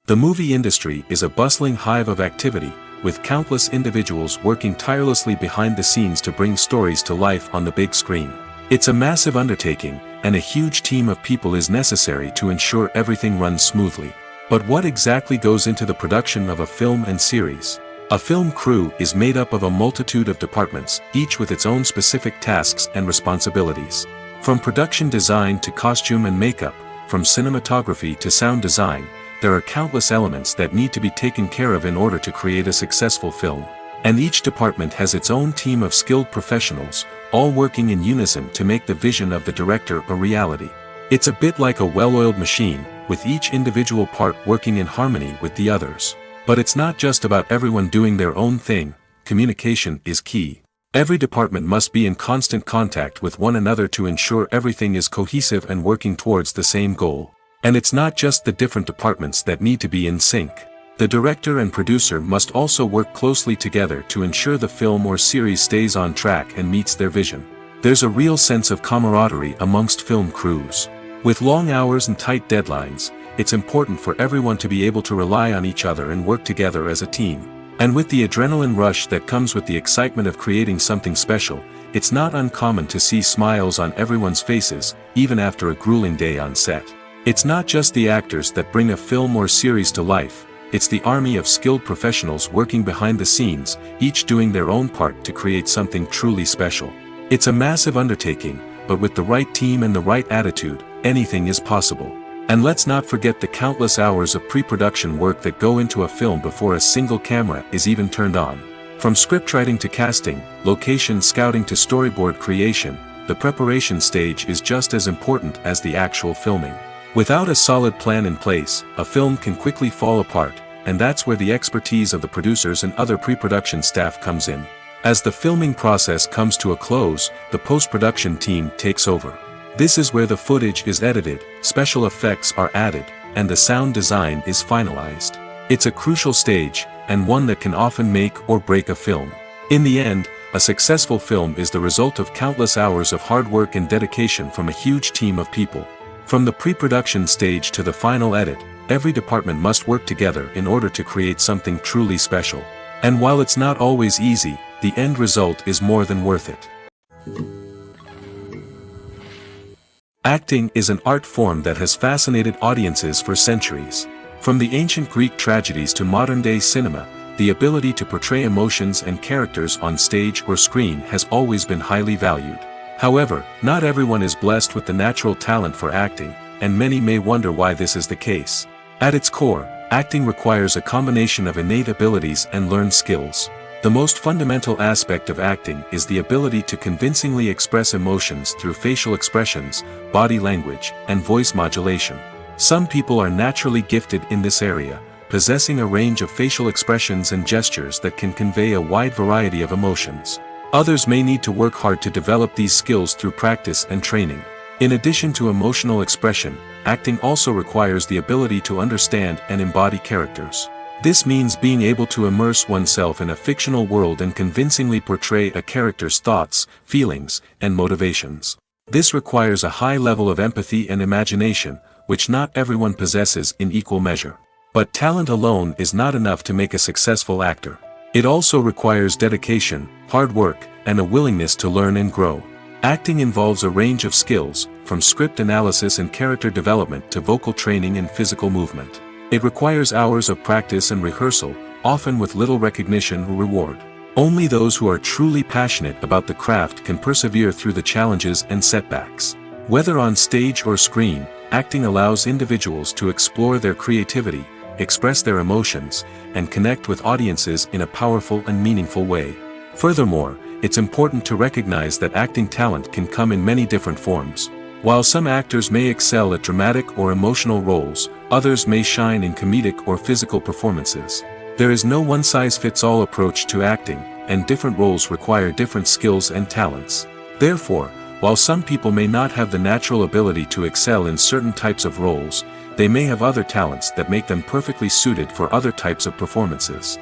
The movie industry is a bustling hive of activity, with countless individuals working tirelessly behind the scenes to bring stories to life on the big screen. It's a massive undertaking, and a huge team of people is necessary to ensure everything runs smoothly. But what exactly goes into the production of a film and series? A film crew is made up of a multitude of departments, each with its own specific tasks and responsibilities. From production design to costume and makeup, from cinematography to sound design, there are countless elements that need to be taken care of in order to create a successful film. And each department has its own team of skilled professionals, all working in unison to make the vision of the director a reality. It's a bit like a well-oiled machine, with each individual part working in harmony with the others. But it's not just about everyone doing their own thing. Communication is key. Every department must be in constant contact with one another to ensure everything is cohesive and working towards the same goal. And it's not just the different departments that need to be in sync. The director and producer must also work closely together to ensure the film or series stays on track and meets their vision. There's a real sense of camaraderie amongst film crews. With long hours and tight deadlines, it's important for everyone to be able to rely on each other and work together as a team. And with the adrenaline rush that comes with the excitement of creating something special, it's not uncommon to see smiles on everyone's faces, even after a grueling day on set. It's not just the actors that bring a film or series to life, it's the army of skilled professionals working behind the scenes, each doing their own part to create something truly special. It's a massive undertaking, but with the right team and the right attitude, anything is possible. And let's not forget the countless hours of pre-production work that go into a film before a single camera is even turned on. From scriptwriting to casting, location scouting to storyboard creation, the preparation stage is just as important as the actual filming. Without a solid plan in place, a film can quickly fall apart, and that's where the expertise of the producers and other pre-production staff comes in. As the filming process comes to a close, the post-production team takes over. This is where the footage is edited, special effects are added, and the sound design is finalized. It's a crucial stage, and one that can often make or break a film. In the end, a successful film is the result of countless hours of hard work and dedication from a huge team of people. From the pre-production stage to the final edit, every department must work together in order to create something truly special. And while it's not always easy, the end result is more than worth it. Acting is an art form that has fascinated audiences for centuries. From the ancient Greek tragedies to modern-day cinema, the ability to portray emotions and characters on stage or screen has always been highly valued. However, not everyone is blessed with the natural talent for acting, and many may wonder why this is the case. At its core, acting requires a combination of innate abilities and learned skills. The most fundamental aspect of acting is the ability to convincingly express emotions through facial expressions, body language, and voice modulation. Some people are naturally gifted in this area, possessing a range of facial expressions and gestures that can convey a wide variety of emotions. Others may need to work hard to develop these skills through practice and training. In addition to emotional expression, acting also requires the ability to understand and embody characters. This means being able to immerse oneself in a fictional world and convincingly portray a character's thoughts, feelings, and motivations. This requires a high level of empathy and imagination, which not everyone possesses in equal measure. But talent alone is not enough to make a successful actor. It also requires dedication, hard work, and a willingness to learn and grow. Acting involves a range of skills, from script analysis and character development to vocal training and physical movement. It requires hours of practice and rehearsal, often with little recognition or reward. Only those who are truly passionate about the craft can persevere through the challenges and setbacks. Whether on stage or screen, acting allows individuals to explore their creativity, express their emotions, and connect with audiences in a powerful and meaningful way. Furthermore, it's important to recognize that acting talent can come in many different forms. While some actors may excel at dramatic or emotional roles, others may shine in comedic or physical performances. There is no one-size-fits-all approach to acting, and different roles require different skills and talents. Therefore, while some people may not have the natural ability to excel in certain types of roles, they may have other talents that make them perfectly suited for other types of performances.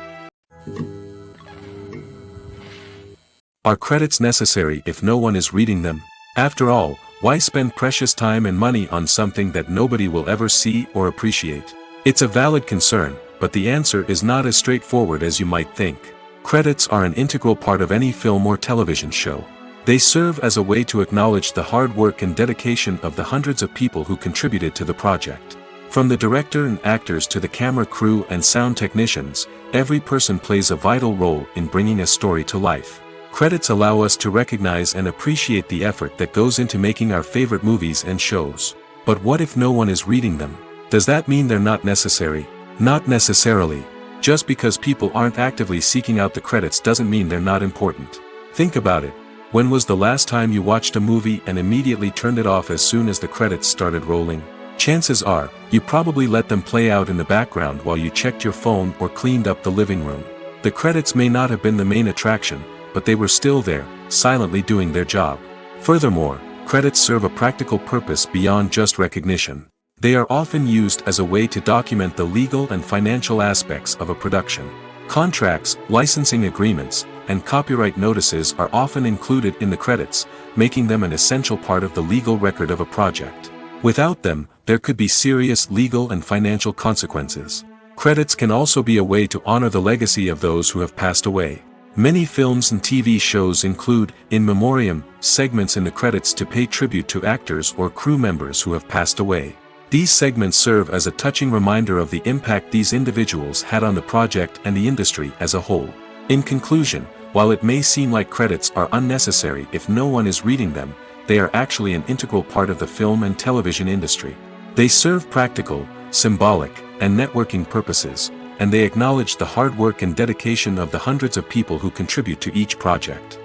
Are credits necessary if no one is reading them? After all, why spend precious time and money on something that nobody will ever see or appreciate? It's a valid concern, but the answer is not as straightforward as you might think. Credits are an integral part of any film or television show. They serve as a way to acknowledge the hard work and dedication of the hundreds of people who contributed to the project. From the director and actors to the camera crew and sound technicians, every person plays a vital role in bringing a story to life. Credits allow us to recognize and appreciate the effort that goes into making our favorite movies and shows. But what if no one is reading them? Does that mean they're not necessary? Not necessarily. Just because people aren't actively seeking out the credits doesn't mean they're not important. Think about it. When was the last time you watched a movie and immediately turned it off as soon as the credits started rolling? Chances are, you probably let them play out in the background while you checked your phone or cleaned up the living room. The credits may not have been the main attraction, but they were still there, silently doing their job. Furthermore, credits serve a practical purpose beyond just recognition. They are often used as a way to document the legal and financial aspects of a production. Contracts, licensing agreements, and copyright notices are often included in the credits, making them an essential part of the legal record of a project. Without them, there could be serious legal and financial consequences. Credits can also be a way to honor the legacy of those who have passed away. Many films and TV shows include, in memoriam, segments in the credits to pay tribute to actors or crew members who have passed away. These segments serve as a touching reminder of the impact these individuals had on the project and the industry as a whole. In conclusion, while it may seem like credits are unnecessary if no one is reading them, they are actually an integral part of the film and television industry. They serve practical, symbolic, and networking purposes, and they acknowledge the hard work and dedication of the hundreds of people who contribute to each project.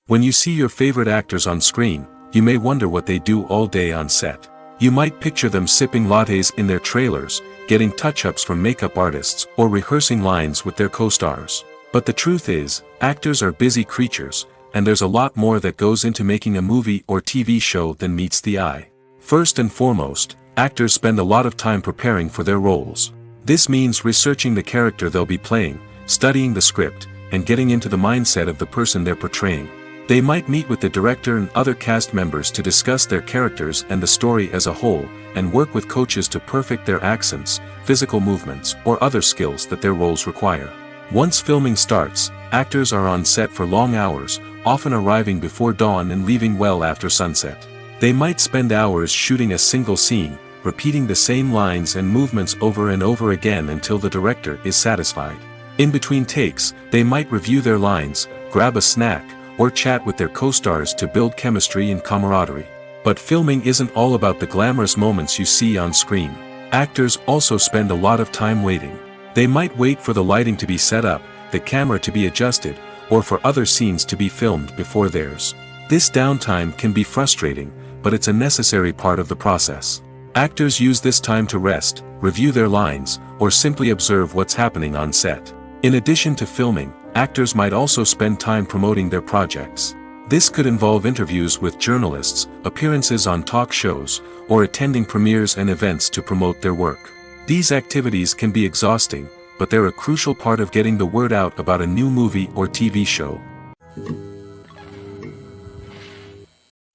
When you see your favorite actors on screen, you may wonder what they do all day on set. You might picture them sipping lattes in their trailers, getting touch-ups from makeup artists, or rehearsing lines with their co-stars. But the truth is, actors are busy creatures, and there's a lot more that goes into making a movie or TV show than meets the eye. First and foremost, actors spend a lot of time preparing for their roles. This means researching the character they'll be playing, studying the script, and getting into the mindset of the person they're portraying. They might meet with the director and other cast members to discuss their characters and the story as a whole, and work with coaches to perfect their accents, physical movements, or other skills that their roles require. Once filming starts, actors are on set for long hours, often arriving before dawn and leaving well after sunset. They might spend hours shooting a single scene, repeating the same lines and movements over and over again until the director is satisfied. In between takes, they might review their lines, grab a snack, or chat with their co-stars to build chemistry and camaraderie. But filming isn't all about the glamorous moments you see on screen. Actors also spend a lot of time waiting. They might wait for the lighting to be set up, the camera to be adjusted, or for other scenes to be filmed before theirs. This downtime can be frustrating, but it's a necessary part of the process. Actors use this time to rest, review their lines, or simply observe what's happening on set. In addition to filming, actors might also spend time promoting their projects. This could involve interviews with journalists, appearances on talk shows, or attending premieres and events to promote their work. These activities can be exhausting, but they're a crucial part of getting the word out about a new movie or TV show.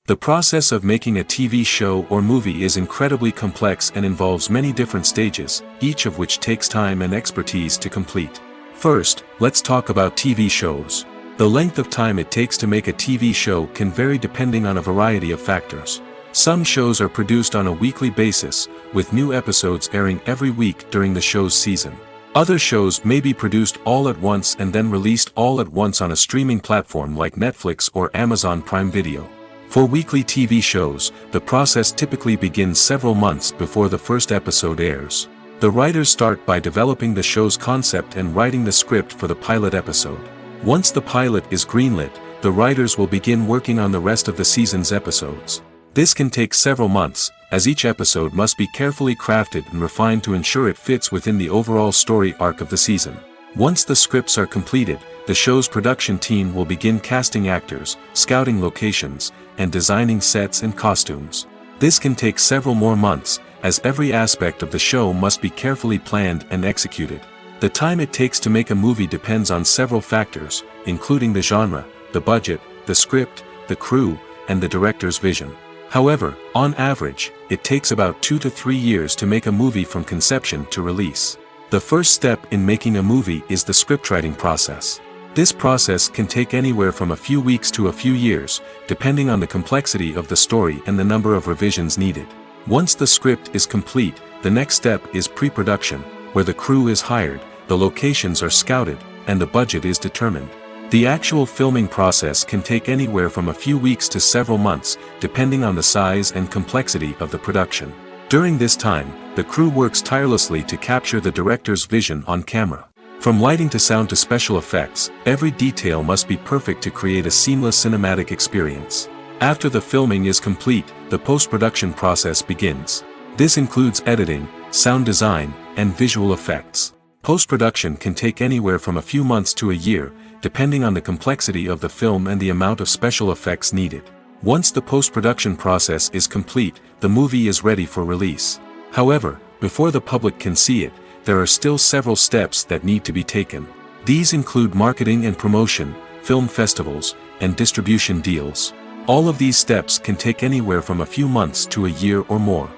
The process of making a TV show or movie is incredibly complex and involves many different stages, each of which takes time and expertise to complete. First, let's talk about TV shows. The length of time it takes to make a TV show can vary depending on a variety of factors. Some shows are produced on a weekly basis, with new episodes airing every week during the show's season. Other shows may be produced all at once and then released all at once on a streaming platform like Netflix or Amazon Prime Video. For weekly TV shows, the process typically begins several months before the first episode airs. The writers start by developing the show's concept and writing the script for the pilot episode. Once the pilot is greenlit, the writers will begin working on the rest of the season's episodes. This can take several months, as each episode must be carefully crafted and refined to ensure it fits within the overall story arc of the season. Once the scripts are completed, the show's production team will begin casting actors, scouting locations, and designing sets and costumes. This can take several more months, as every aspect of the show must be carefully planned and executed. The time it takes to make a movie depends on several factors, including the genre, the budget, the script, the crew, and the director's vision. However, on average, it takes about 2 to 3 years to make a movie from conception to release. The first step in making a movie is the scriptwriting process. This process can take anywhere from a few weeks to a few years, depending on the complexity of the story and the number of revisions needed. Once the script is complete, the next step is pre-production, where the crew is hired, the locations are scouted, and the budget is determined. The actual filming process can take anywhere from a few weeks to several months, depending on the size and complexity of the production. During this time, the crew works tirelessly to capture the director's vision on camera. From lighting to sound to special effects, every detail must be perfect to create a seamless cinematic experience. After the filming is complete, the post-production process begins. This includes editing, sound design, and visual effects. Post-production can take anywhere from a few months to a year, depending on the complexity of the film and the amount of special effects needed. Once the post-production process is complete, the movie is ready for release. However, before the public can see it, there are still several steps that need to be taken. These include marketing and promotion, film festivals, and distribution deals. All of these steps can take anywhere from a few months to a year or more.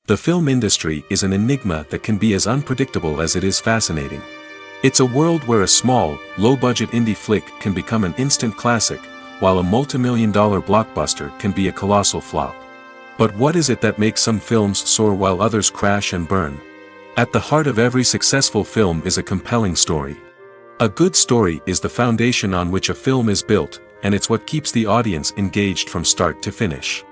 The film industry is an enigma that can be as unpredictable as it is fascinating. It's a world where a small, low-budget indie flick can become an instant classic, while a multi-million-dollar blockbuster can be a colossal flop. But what is it that makes some films soar while others crash and burn? At the heart of every successful film is a compelling story. A good story is the foundation on which a film is built, and it's what keeps the audience engaged from start to finish.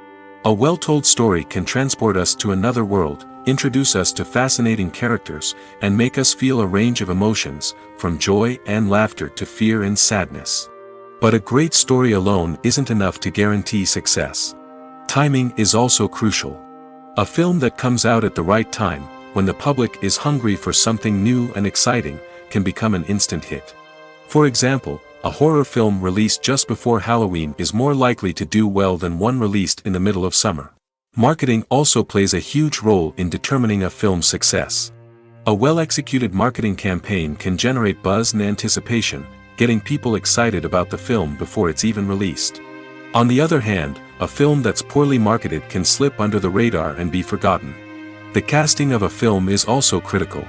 A well-told story can transport us to another world, introduce us to fascinating characters, and make us feel a range of emotions, from joy and laughter to fear and sadness. But a great story alone isn't enough to guarantee success. Timing is also crucial. A film that comes out at the right time, when the public is hungry for something new and exciting, can become an instant hit. For example, a horror film released just before Halloween is more likely to do well than one released in the middle of summer. Marketing also plays a huge role in determining a film's success. A well-executed marketing campaign can generate buzz and anticipation, getting people excited about the film before it's even released. On the other hand, a film that's poorly marketed can slip under the radar and be forgotten. The casting of a film is also critical.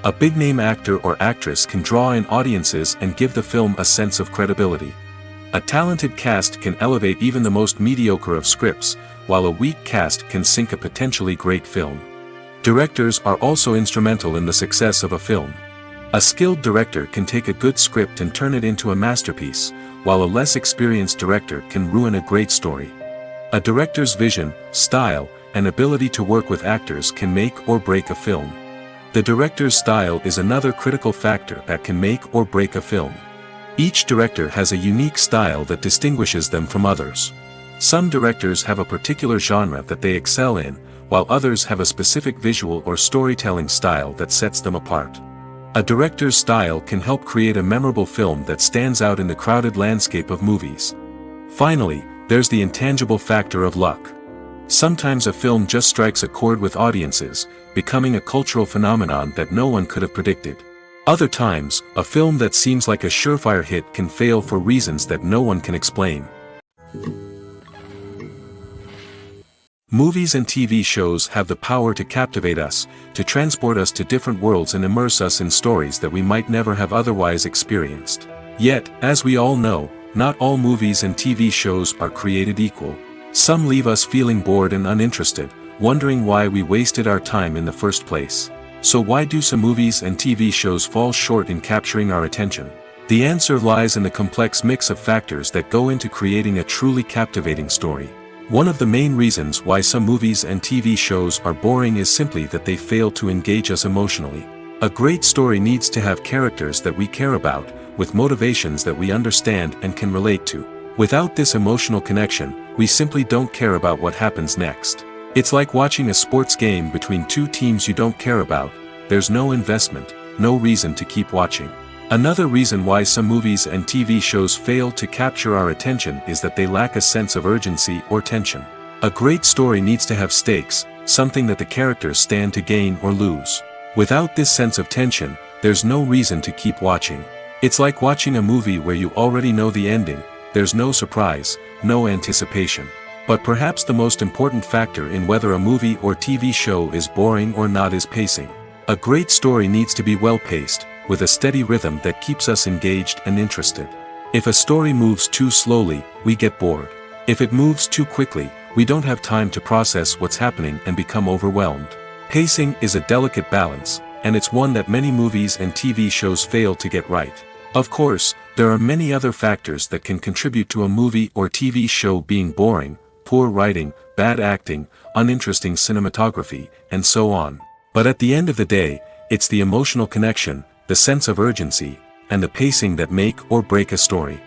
A big-name actor or actress can draw in audiences and give the film a sense of credibility. A talented cast can elevate even the most mediocre of scripts, while a weak cast can sink a potentially great film. Directors are also instrumental in the success of a film. A skilled director can take a good script and turn it into a masterpiece, while a less experienced director can ruin a great story. A director's vision, style, and ability to work with actors can make or break a film. The director's style is another critical factor that can make or break a film. Each director has a unique style that distinguishes them from others. Some directors have a particular genre that they excel in, while others have a specific visual or storytelling style that sets them apart. A director's style can help create a memorable film that stands out in the crowded landscape of movies. Finally, there's the intangible factor of luck. Sometimes a film just strikes a chord with audiences, becoming a cultural phenomenon that no one could have predicted. Other times, a film that seems like a surefire hit can fail for reasons that no one can explain. Movies and TV shows have the power to captivate us, to transport us to different worlds and immerse us in stories that we might never have otherwise experienced. Yet, as we all know, not all movies and TV shows are created equal. Some leave us feeling bored and uninterested, wondering why we wasted our time in the first place. So why do some movies and TV shows fall short in capturing our attention? The answer lies in the complex mix of factors that go into creating a truly captivating story. One of the main reasons why some movies and TV shows are boring is simply that they fail to engage us emotionally. A great story needs to have characters that we care about, with motivations that we understand and can relate to. Without this emotional connection, we simply don't care about what happens next. It's like watching a sports game between two teams you don't care about. There's no investment, no reason to keep watching. Another reason why some movies and TV shows fail to capture our attention is that they lack a sense of urgency or tension. A great story needs to have stakes, something that the characters stand to gain or lose. Without this sense of tension, there's no reason to keep watching. It's like watching a movie where you already know the ending. There's no surprise, no anticipation. But perhaps the most important factor in whether a movie or TV show is boring or not is pacing. A great story needs to be well-paced, with a steady rhythm that keeps us engaged and interested. If a story moves too slowly, we get bored. If it moves too quickly, we don't have time to process what's happening and become overwhelmed. Pacing is a delicate balance, and it's one that many movies and TV shows fail to get right. Of course, there are many other factors that can contribute to a movie or TV show being boring: poor writing, bad acting, uninteresting cinematography, and so on. But at the end of the day, it's the emotional connection, the sense of urgency, and the pacing that make or break a story.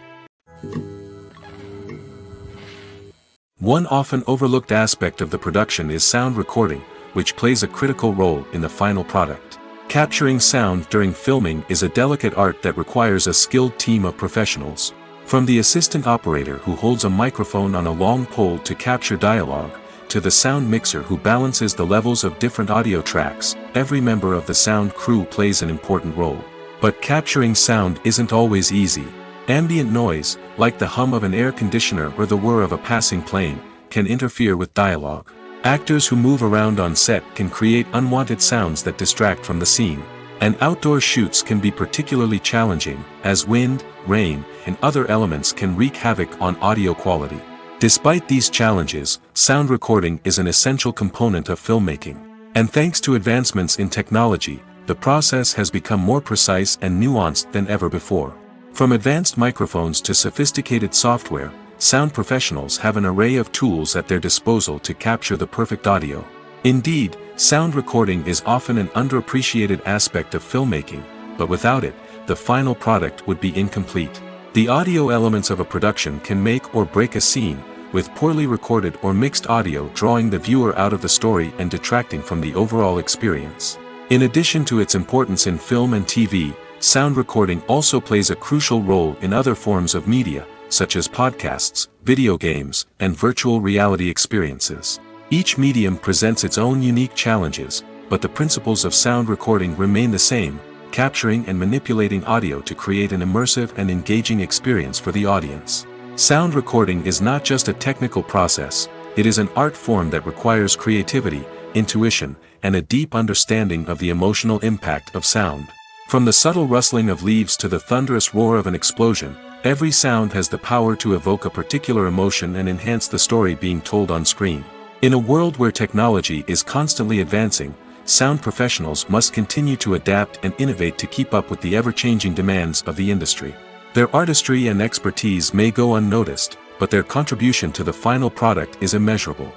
One often overlooked aspect of the production is sound recording, which plays a critical role in the final product. Capturing sound during filming is a delicate art that requires a skilled team of professionals. From the assistant operator who holds a microphone on a long pole to capture dialogue, to the sound mixer who balances the levels of different audio tracks, every member of the sound crew plays an important role. But capturing sound isn't always easy. Ambient noise, like the hum of an air conditioner or the whir of a passing plane, can interfere with dialogue. Actors who move around on set can create unwanted sounds that distract from the scene. And outdoor shoots can be particularly challenging, as wind, rain, and other elements can wreak havoc on audio quality. Despite these challenges, sound recording is an essential component of filmmaking. And thanks to advancements in technology, the process has become more precise and nuanced than ever before. From advanced microphones to sophisticated software, sound professionals have an array of tools at their disposal to capture the perfect audio. Indeed, sound recording is often an underappreciated aspect of filmmaking, but without it, the final product would be incomplete. The audio elements of a production can make or break a scene, with poorly recorded or mixed audio drawing the viewer out of the story and detracting from the overall experience. In addition to its importance in film and TV, sound recording also plays a crucial role in other forms of media, such as podcasts, video games, and virtual reality experiences. Each medium presents its own unique challenges, but the principles of sound recording remain the same: capturing and manipulating audio to create an immersive and engaging experience for the audience. Sound recording is not just a technical process, it is an art form that requires creativity, intuition, and a deep understanding of the emotional impact of sound. From the subtle rustling of leaves to the thunderous roar of an explosion, every sound has the power to evoke a particular emotion and enhance the story being told on screen. In a world where technology is constantly advancing, sound professionals must continue to adapt and innovate to keep up with the ever-changing demands of the industry. Their artistry and expertise may go unnoticed, but their contribution to the final product is immeasurable.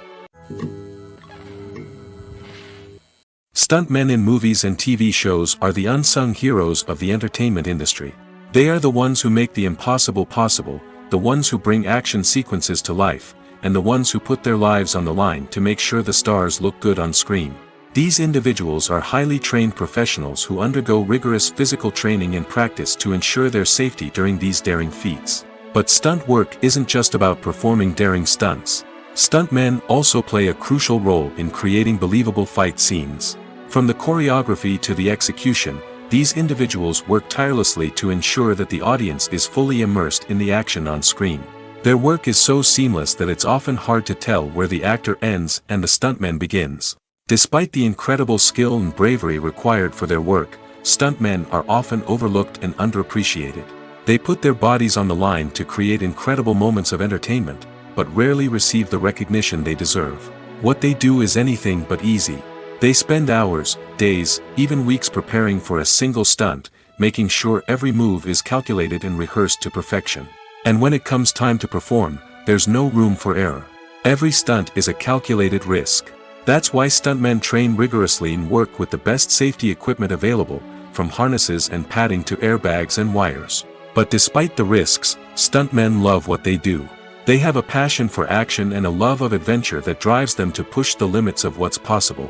Stuntmen in movies and TV shows are the unsung heroes of the entertainment industry. They are the ones who make the impossible possible, the ones who bring action sequences to life, and the ones who put their lives on the line to make sure the stars look good on screen. These individuals are highly trained professionals who undergo rigorous physical training and practice to ensure their safety during these daring feats. But stunt work isn't just about performing daring stunts. Stuntmen also play a crucial role in creating believable fight scenes. From the choreography to the execution, these individuals work tirelessly to ensure that the audience is fully immersed in the action on screen. Their work is so seamless that it's often hard to tell where the actor ends and the stuntman begins. Despite the incredible skill and bravery required for their work, stuntmen are often overlooked and underappreciated. They put their bodies on the line to create incredible moments of entertainment, but rarely receive the recognition they deserve. What they do is anything but easy. They spend hours, days, even weeks preparing for a single stunt, making sure every move is calculated and rehearsed to perfection. And when it comes time to perform, there's no room for error. Every stunt is a calculated risk. That's why stuntmen train rigorously and work with the best safety equipment available, from harnesses and padding to airbags and wires. But despite the risks, stuntmen love what they do. They have a passion for action and a love of adventure that drives them to push the limits of what's possible.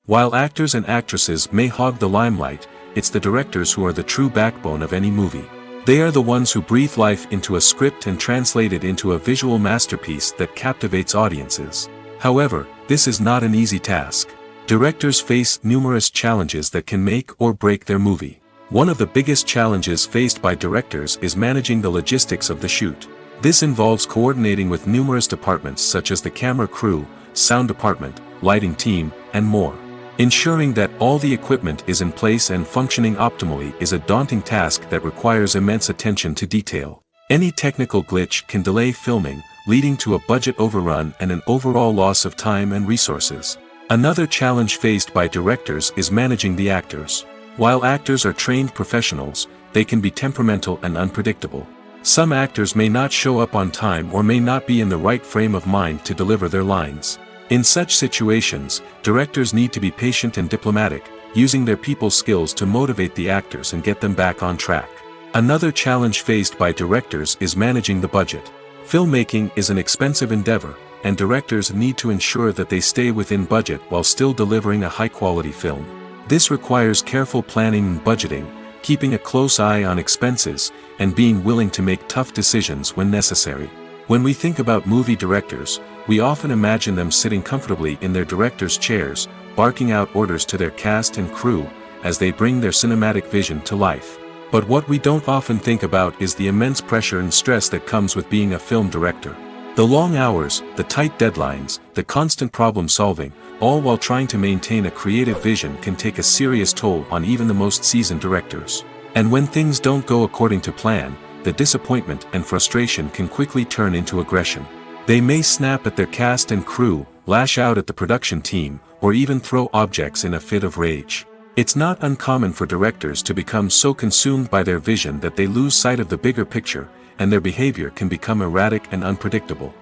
While actors and actresses may hog the limelight, it's the directors who are the true backbone of any movie. They are the ones who breathe life into a script and translate it into a visual masterpiece that captivates audiences. However, this is not an easy task. Directors face numerous challenges that can make or break their movie. One of the biggest challenges faced by directors is managing the logistics of the shoot. This involves coordinating with numerous departments such as the camera crew, sound department, lighting team, and more. Ensuring that all the equipment is in place and functioning optimally is a daunting task that requires immense attention to detail. Any technical glitch can delay filming, leading to a budget overrun and an overall loss of time and resources. Another challenge faced by directors is managing the actors. While actors are trained professionals, they can be temperamental and unpredictable. Some actors may not show up on time or may not be in the right frame of mind to deliver their lines. In such situations, directors need to be patient and diplomatic, using their people skills to motivate the actors and get them back on track. Another challenge faced by directors is managing the budget. Filmmaking is an expensive endeavor, and directors need to ensure that they stay within budget while still delivering a high-quality film. This requires careful planning and budgeting, keeping a close eye on expenses, and being willing to make tough decisions when necessary. When we think about movie directors, we often imagine them sitting comfortably in their director's chairs, barking out orders to their cast and crew, as they bring their cinematic vision to life. But what we don't often think about is the immense pressure and stress that comes with being a film director. The long hours, the tight deadlines, the constant problem solving, all while trying to maintain a creative vision can take a serious toll on even the most seasoned directors. And when things don't go according to plan, the disappointment and frustration can quickly turn into aggression. They may snap at their cast and crew, lash out at the production team, or even throw objects in a fit of rage. It's not uncommon for directors to become so consumed by their vision that they lose sight of the bigger picture, and their behavior can become erratic and unpredictable.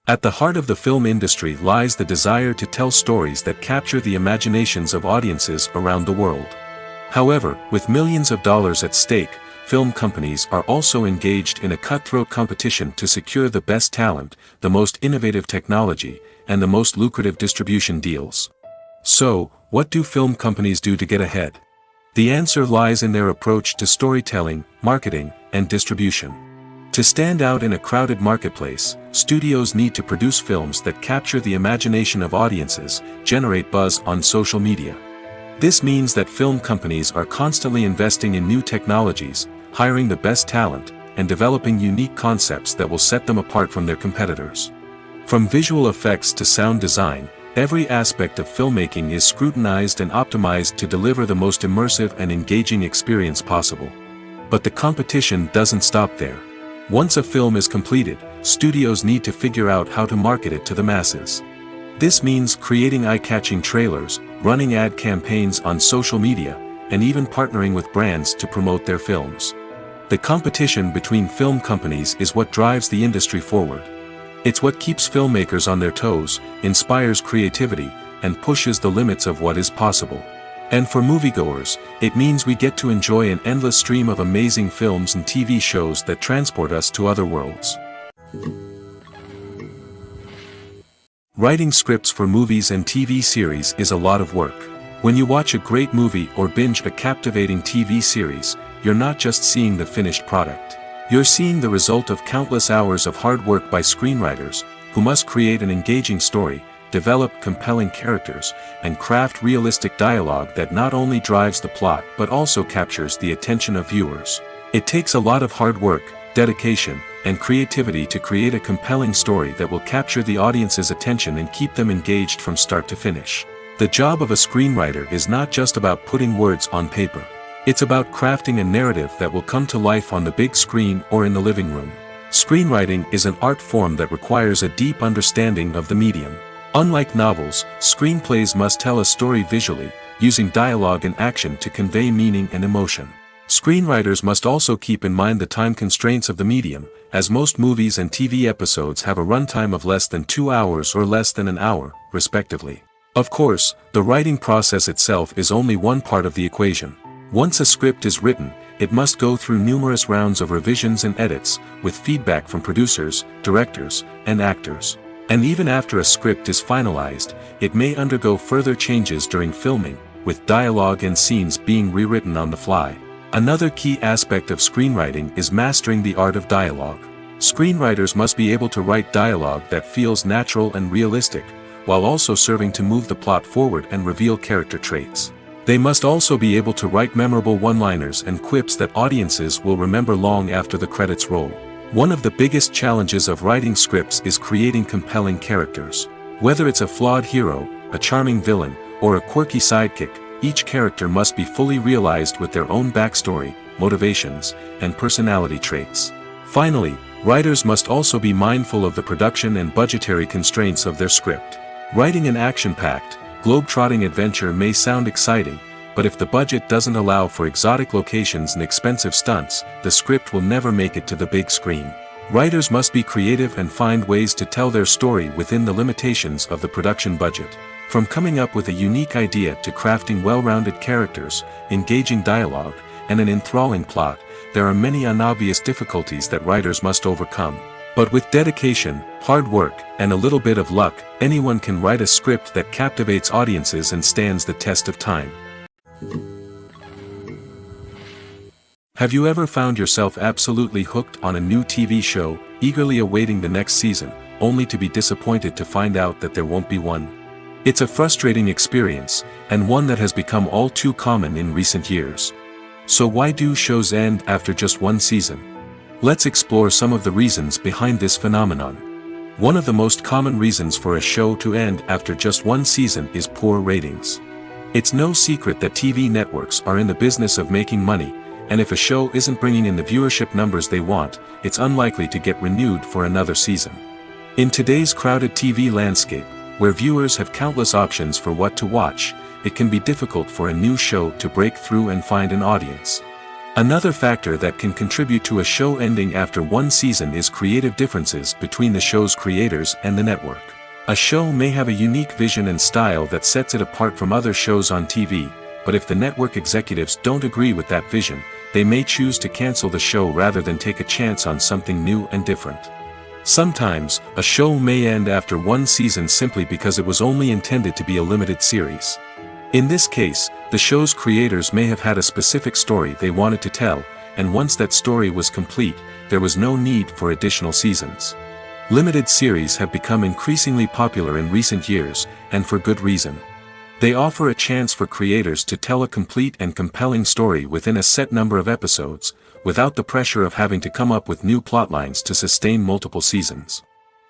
At the heart of the film industry lies the desire to tell stories that capture the imaginations of audiences around the world. However, with millions of dollars at stake, film companies are also engaged in a cutthroat competition to secure the best talent, the most innovative technology, and the most lucrative distribution deals. So, what do film companies do to get ahead? The answer lies in their approach to storytelling, marketing, and distribution. To stand out in a crowded marketplace, studios need to produce films that capture the imagination of audiences, generate buzz on social media. This means that film companies are constantly investing in new technologies, hiring the best talent, and developing unique concepts that will set them apart from their competitors. From visual effects to sound design, every aspect of filmmaking is scrutinized and optimized to deliver the most immersive and engaging experience possible. But the competition doesn't stop there. Once a film is completed, studios need to figure out how to market it to the masses. This means creating eye-catching trailers, running ad campaigns on social media, and even partnering with brands to promote their films. The competition between film companies is what drives the industry forward. It's what keeps filmmakers on their toes, inspires creativity, and pushes the limits of what is possible. And for moviegoers, it means we get to enjoy an endless stream of amazing films and TV shows that transport us to other worlds. Writing scripts for movies and TV series is a lot of work. When you watch a great movie or binge a captivating TV series, you're not just seeing the finished product. You're seeing the result of countless hours of hard work by screenwriters, who must create an engaging story, develop compelling characters, and craft realistic dialogue that not only drives the plot but also captures the attention of viewers. It takes a lot of hard work, dedication, and creativity to create a compelling story that will capture the audience's attention and keep them engaged from start to finish. The job of a screenwriter is not just about putting words on paper. It's about crafting a narrative that will come to life on the big screen or in the living room. Screenwriting is an art form that requires a deep understanding of the medium. Unlike novels, screenplays must tell a story visually, using dialogue and action to convey meaning and emotion. Screenwriters must also keep in mind the time constraints of the medium, as most movies and TV episodes have a runtime of less than 2 hours or less than an hour, respectively. Of course, the writing process itself is only one part of the equation. Once a script is written, it must go through numerous rounds of revisions and edits, with feedback from producers, directors, and actors. And even after a script is finalized, it may undergo further changes during filming, with dialogue and scenes being rewritten on the fly. Another key aspect of screenwriting is mastering the art of dialogue. Screenwriters must be able to write dialogue that feels natural and realistic, while also serving to move the plot forward and reveal character traits. They must also be able to write memorable one-liners and quips that audiences will remember long after the credits roll. One of the biggest challenges of writing scripts is creating compelling characters. Whether it's a flawed hero, a charming villain, or a quirky sidekick, each character must be fully realized with their own backstory, motivations, and personality traits. Finally, writers must also be mindful of the production and budgetary constraints of their script. Writing an action-packed, globe-trotting adventure may sound exciting, but if the budget doesn't allow for exotic locations and expensive stunts, the script will never make it to the big screen. Writers must be creative and find ways to tell their story within the limitations of the production budget. From coming up with a unique idea to crafting well-rounded characters, engaging dialogue, and an enthralling plot, there are many unobvious difficulties that writers must overcome. But with dedication, hard work, and a little bit of luck, anyone can write a script that captivates audiences and stands the test of time. Have you ever found yourself absolutely hooked on a new TV show, eagerly awaiting the next season, only to be disappointed to find out that there won't be one? It's a frustrating experience, and one that has become all too common in recent years. So why do shows end after just one season? Let's explore some of the reasons behind this phenomenon. One of the most common reasons for a show to end after just one season is poor ratings. It's no secret that TV networks are in the business of making money, and if a show isn't bringing in the viewership numbers they want, it's unlikely to get renewed for another season. In today's crowded TV landscape, where viewers have countless options for what to watch, it can be difficult for a new show to break through and find an audience. Another factor that can contribute to a show ending after one season is creative differences between the show's creators and the network. A show may have a unique vision and style that sets it apart from other shows on TV, but if the network executives don't agree with that vision, they may choose to cancel the show rather than take a chance on something new and different. Sometimes, a show may end after one season simply because it was only intended to be a limited series. In this case, the show's creators may have had a specific story they wanted to tell, and once that story was complete, there was no need for additional seasons. Limited series have become increasingly popular in recent years, and for good reason. They offer a chance for creators to tell a complete and compelling story within a set number of episodes, without the pressure of having to come up with new plotlines to sustain multiple seasons.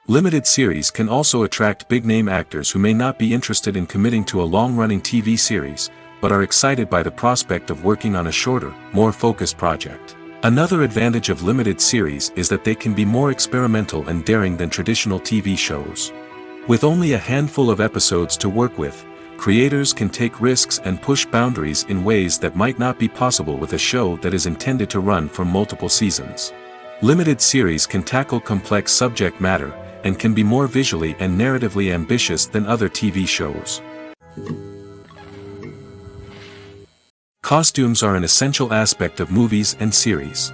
Limited series can also attract big-name actors who may not be interested in committing to a long-running TV series, but are excited by the prospect of working on a shorter, more focused project. Another advantage of limited series is that they can be more experimental and daring than traditional TV shows. With only a handful of episodes to work with, creators can take risks and push boundaries in ways that might not be possible with a show that is intended to run for multiple seasons. Limited series can tackle complex subject matter, and can be more visually and narratively ambitious than other TV shows. Costumes are an essential aspect of movies and series.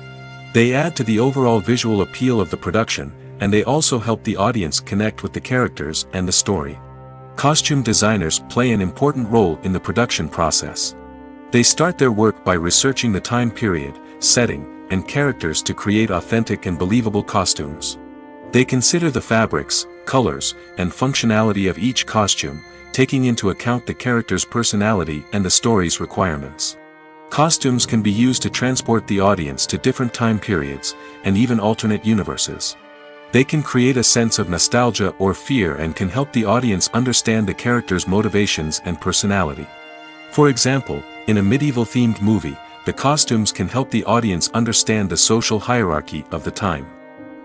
They add to the overall visual appeal of the production, and they also help the audience connect with the characters and the story. Costume designers play an important role in the production process. They start their work by researching the time period, setting, and characters to create authentic and believable costumes. They consider the fabrics, colors, and functionality of each costume, taking into account the character's personality and the story's requirements. Costumes can be used to transport the audience to different time periods, and even alternate universes. They can create a sense of nostalgia or fear and can help the audience understand the character's motivations and personality. For example, in a medieval-themed movie, the costumes can help the audience understand the social hierarchy of the time.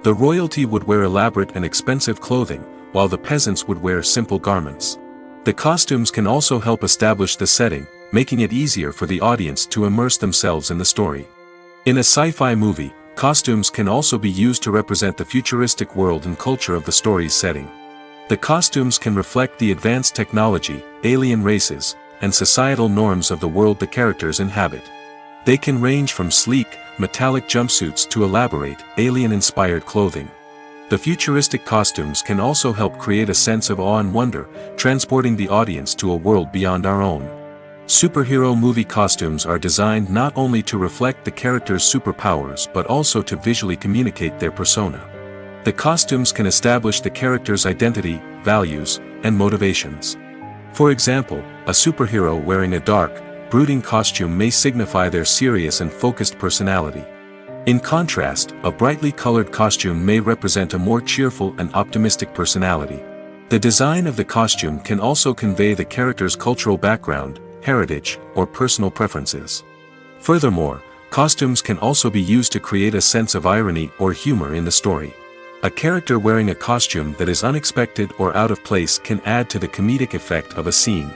The royalty would wear elaborate and expensive clothing, while the peasants would wear simple garments. The costumes can also help establish the setting, making it easier for the audience to immerse themselves in the story. In a sci-fi movie, costumes can also be used to represent the futuristic world and culture of the story's setting. The costumes can reflect the advanced technology, alien races, and societal norms of the world the characters inhabit. They can range from sleek, metallic jumpsuits to elaborate, alien-inspired clothing. The futuristic costumes can also help create a sense of awe and wonder, transporting the audience to a world beyond our own. Superhero movie costumes are designed not only to reflect the character's superpowers but also to visually communicate their persona. The costumes can establish the character's identity, values, and motivations. For example, a superhero wearing a dark, brooding costume may signify their serious and focused personality. In contrast, a brightly colored costume may represent a more cheerful and optimistic personality. The design of the costume can also convey the character's cultural background, heritage, or personal preferences. Furthermore, costumes can also be used to create a sense of irony or humor in the story. A character wearing a costume that is unexpected or out of place can add to the comedic effect of a scene.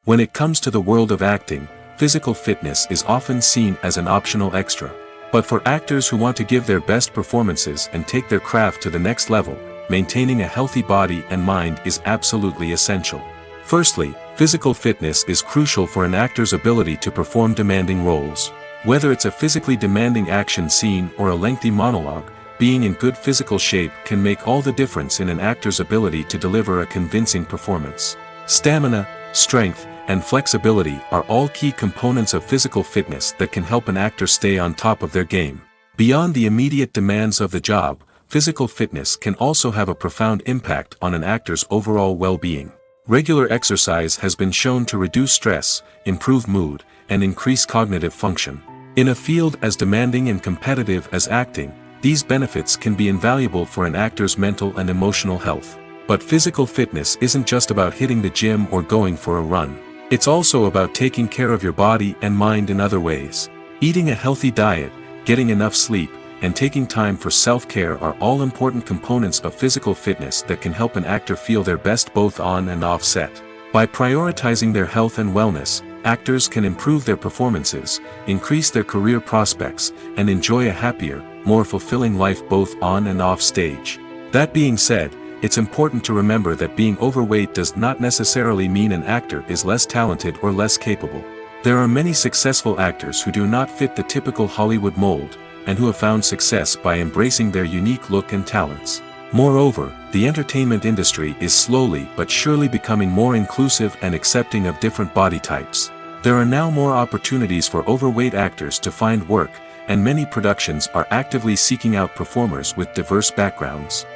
When it comes to the world of acting, physical fitness is often seen as an optional extra. But for actors who want to give their best performances and take their craft to the next level, maintaining a healthy body and mind is absolutely essential. Firstly, physical fitness is crucial for an actor's ability to perform demanding roles. Whether it's a physically demanding action scene or a lengthy monologue, being in good physical shape can make all the difference in an actor's ability to deliver a convincing performance. Stamina, strength, and flexibility are all key components of physical fitness that can help an actor stay on top of their game. Beyond the immediate demands of the job, physical fitness can also have a profound impact on an actor's overall well-being. Regular exercise has been shown to reduce stress, improve mood, and increase cognitive function. In a field as demanding and competitive as acting, these benefits can be invaluable for an actor's mental and emotional health. But physical fitness isn't just about hitting the gym or going for a run. It's also about taking care of your body and mind in other ways. Eating a healthy diet, getting enough sleep, and taking time for self-care are all important components of physical fitness that can help an actor feel their best both on and off set. By prioritizing their health and wellness, actors can improve their performances, increase their career prospects, and enjoy a happier, more fulfilling life both on and off stage. That being said, it's important to remember that being overweight does not necessarily mean an actor is less talented or less capable. There are many successful actors who do not fit the typical Hollywood mold, and who have found success by embracing their unique look and talents. Moreover, the entertainment industry is slowly but surely becoming more inclusive and accepting of different body types. There are now more opportunities for overweight actors to find work, and many productions are actively seeking out performers with diverse backgrounds.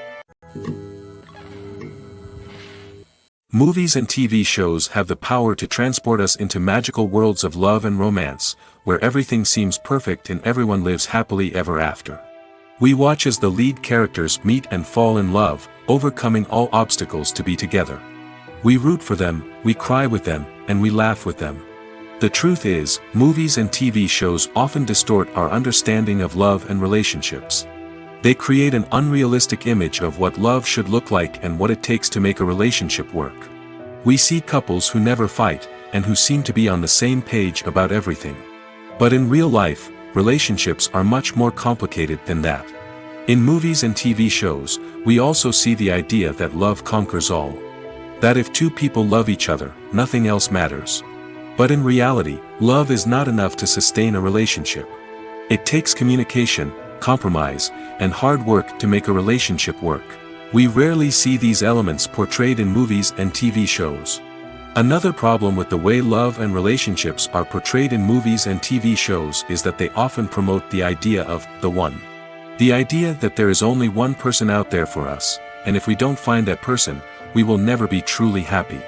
Movies and TV shows have the power to transport us into magical worlds of love and romance, where everything seems perfect and everyone lives happily ever after. We watch as the lead characters meet and fall in love, overcoming all obstacles to be together. We root for them, we cry with them, and we laugh with them. The truth is, movies and TV shows often distort our understanding of love and relationships. They create an unrealistic image of what love should look like and what it takes to make a relationship work. We see couples who never fight, and who seem to be on the same page about everything. But in real life, relationships are much more complicated than that. In movies and TV shows, we also see the idea that love conquers all. That if two people love each other, nothing else matters. But in reality, love is not enough to sustain a relationship. It takes communication, compromise, and hard work to make a relationship work. We rarely see these elements portrayed in movies and TV shows. Another problem with the way love and relationships are portrayed in movies and TV shows is that they often promote the idea of the one. The idea that there is only one person out there for us, and if we don't find that person, we will never be truly happy.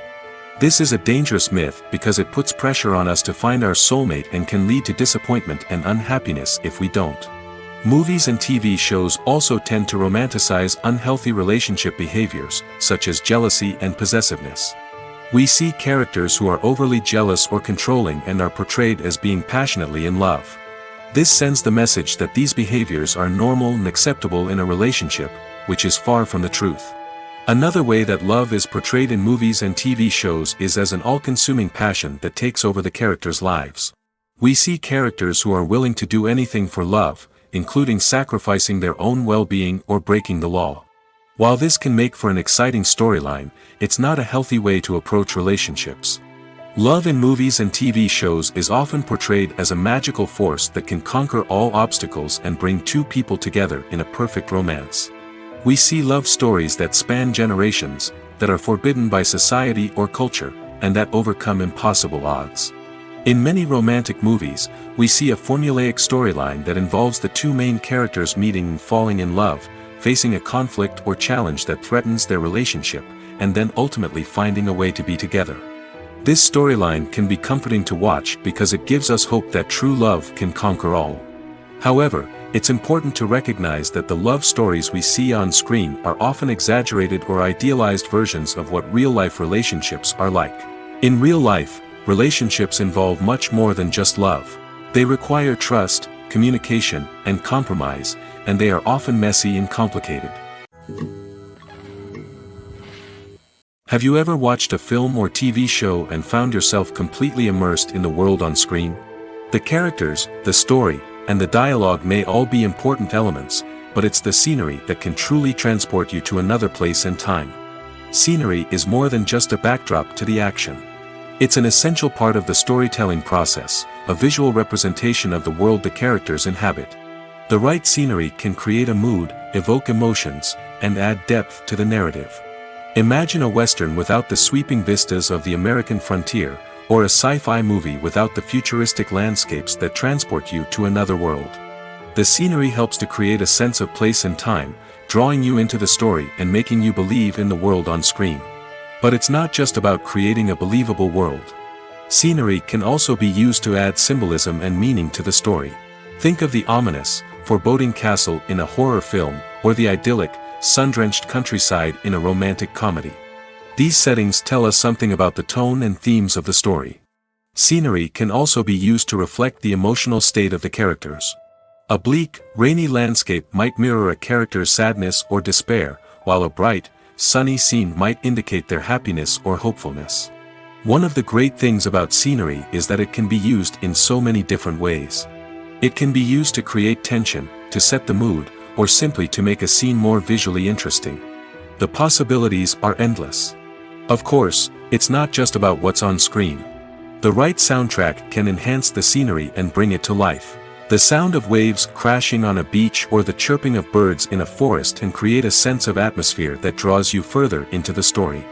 This is a dangerous myth because it puts pressure on us to find our soulmate and can lead to disappointment and unhappiness if we don't. Movies and TV shows also tend to romanticize unhealthy relationship behaviors, such as jealousy and possessiveness. We see characters who are overly jealous or controlling and are portrayed as being passionately in love. This sends the message that these behaviors are normal and acceptable in a relationship, which is far from the truth. Another way that love is portrayed in movies and TV shows is as an all-consuming passion that takes over the characters' lives. We see characters who are willing to do anything for love, including sacrificing their own well-being or breaking the law. While this can make for an exciting storyline, it's not a healthy way to approach relationships. Love in movies and TV shows is often portrayed as a magical force that can conquer all obstacles and bring two people together in a perfect romance. We see love stories that span generations, that are forbidden by society or culture, and that overcome impossible odds. In many romantic movies, we see a formulaic storyline that involves the two main characters meeting and falling in love, facing a conflict or challenge that threatens their relationship, and then ultimately finding a way to be together. This storyline can be comforting to watch because it gives us hope that true love can conquer all. However, it's important to recognize that the love stories we see on screen are often exaggerated or idealized versions of what real-life relationships are like. In real life, relationships involve much more than just love. They require trust, communication, and compromise, and they are often messy and complicated. Have you ever watched a film or TV show and found yourself completely immersed in the world on screen? The characters, the story, and the dialogue may all be important elements, but it's the scenery that can truly transport you to another place and time. Scenery is more than just a backdrop to the action. It's an essential part of the storytelling process, a visual representation of the world the characters inhabit. The right scenery can create a mood, evoke emotions, and add depth to the narrative. Imagine a Western without the sweeping vistas of the American frontier, or a sci-fi movie without the futuristic landscapes that transport you to another world. The scenery helps to create a sense of place and time, drawing you into the story and making you believe in the world on screen. But it's not just about creating a believable world. Scenery can also be used to add symbolism and meaning to the story. Think of the ominous, foreboding castle in a horror film, or the idyllic, sun-drenched countryside in a romantic comedy. These settings tell us something about the tone and themes of the story. Scenery can also be used to reflect the emotional state of the characters. A bleak, rainy landscape might mirror a character's sadness or despair, while a bright, sunny scene might indicate their happiness or hopefulness. One of the great things about scenery is that it can be used in so many different ways. It can be used to create tension, to set the mood, or simply to make a scene more visually interesting. The possibilities are endless. Of course, it's not just about what's on screen. The right soundtrack can enhance the scenery and bring it to life. The sound of waves crashing on a beach or the chirping of birds in a forest can create a sense of atmosphere that draws you further into the story.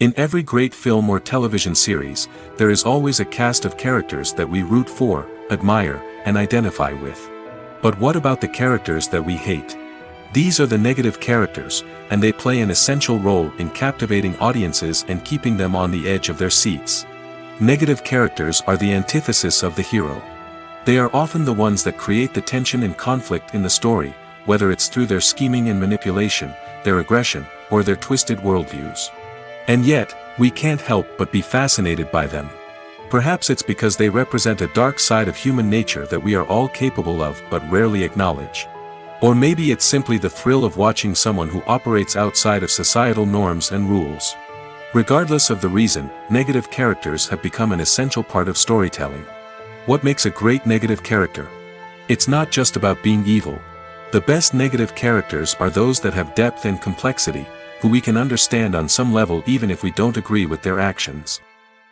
In every great film or television series, there is always a cast of characters that we root for, admire, and identify with. But what about the characters that we hate? These are the negative characters, and they play an essential role in captivating audiences and keeping them on the edge of their seats. Negative characters are the antithesis of the hero. They are often the ones that create the tension and conflict in the story, whether it's through their scheming and manipulation, their aggression, or their twisted worldviews. And yet, we can't help but be fascinated by them. Perhaps it's because they represent a dark side of human nature that we are all capable of but rarely acknowledge. Or maybe it's simply the thrill of watching someone who operates outside of societal norms and rules. Regardless of the reason, negative characters have become an essential part of storytelling. What makes a great negative character? It's not just about being evil. The best negative characters are those that have depth and complexity, who we can understand on some level even if we don't agree with their actions.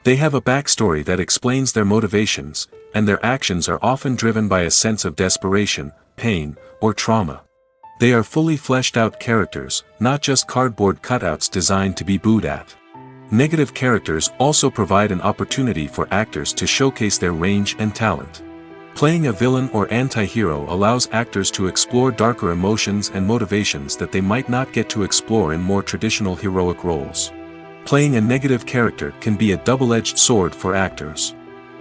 They have a backstory that explains their motivations, and their actions are often driven by a sense of desperation, pain, or trauma. They are fully fleshed out characters, not just cardboard cutouts designed to be booed at. Negative characters also provide an opportunity for actors to showcase their range and talent. Playing a villain or anti-hero allows actors to explore darker emotions and motivations that they might not get to explore in more traditional heroic roles. Playing a negative character can be a double-edged sword for actors.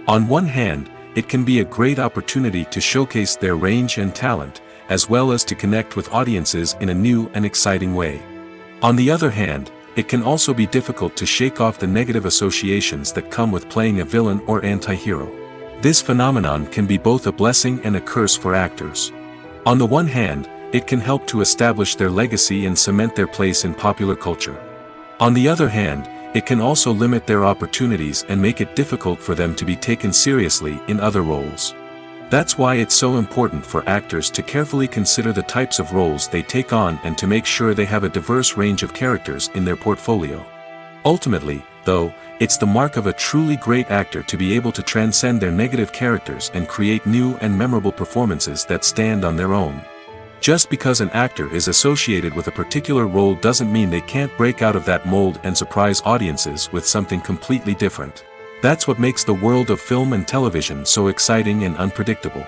On one hand, it can be a great opportunity to showcase their range and talent, as well as to connect with audiences in a new and exciting way. On the other hand, it can also be difficult to shake off the negative associations that come with playing a villain or anti-hero. This phenomenon can be both a blessing and a curse for actors. On the one hand, it can help to establish their legacy and cement their place in popular culture. On the other hand, it can also limit their opportunities and make it difficult for them to be taken seriously in other roles. That's why it's so important for actors to carefully consider the types of roles they take on and to make sure they have a diverse range of characters in their portfolio. Ultimately, though, it's the mark of a truly great actor to be able to transcend their negative characters and create new and memorable performances that stand on their own. Just because an actor is associated with a particular role doesn't mean they can't break out of that mold and surprise audiences with something completely different. That's what makes the world of film and television so exciting and unpredictable.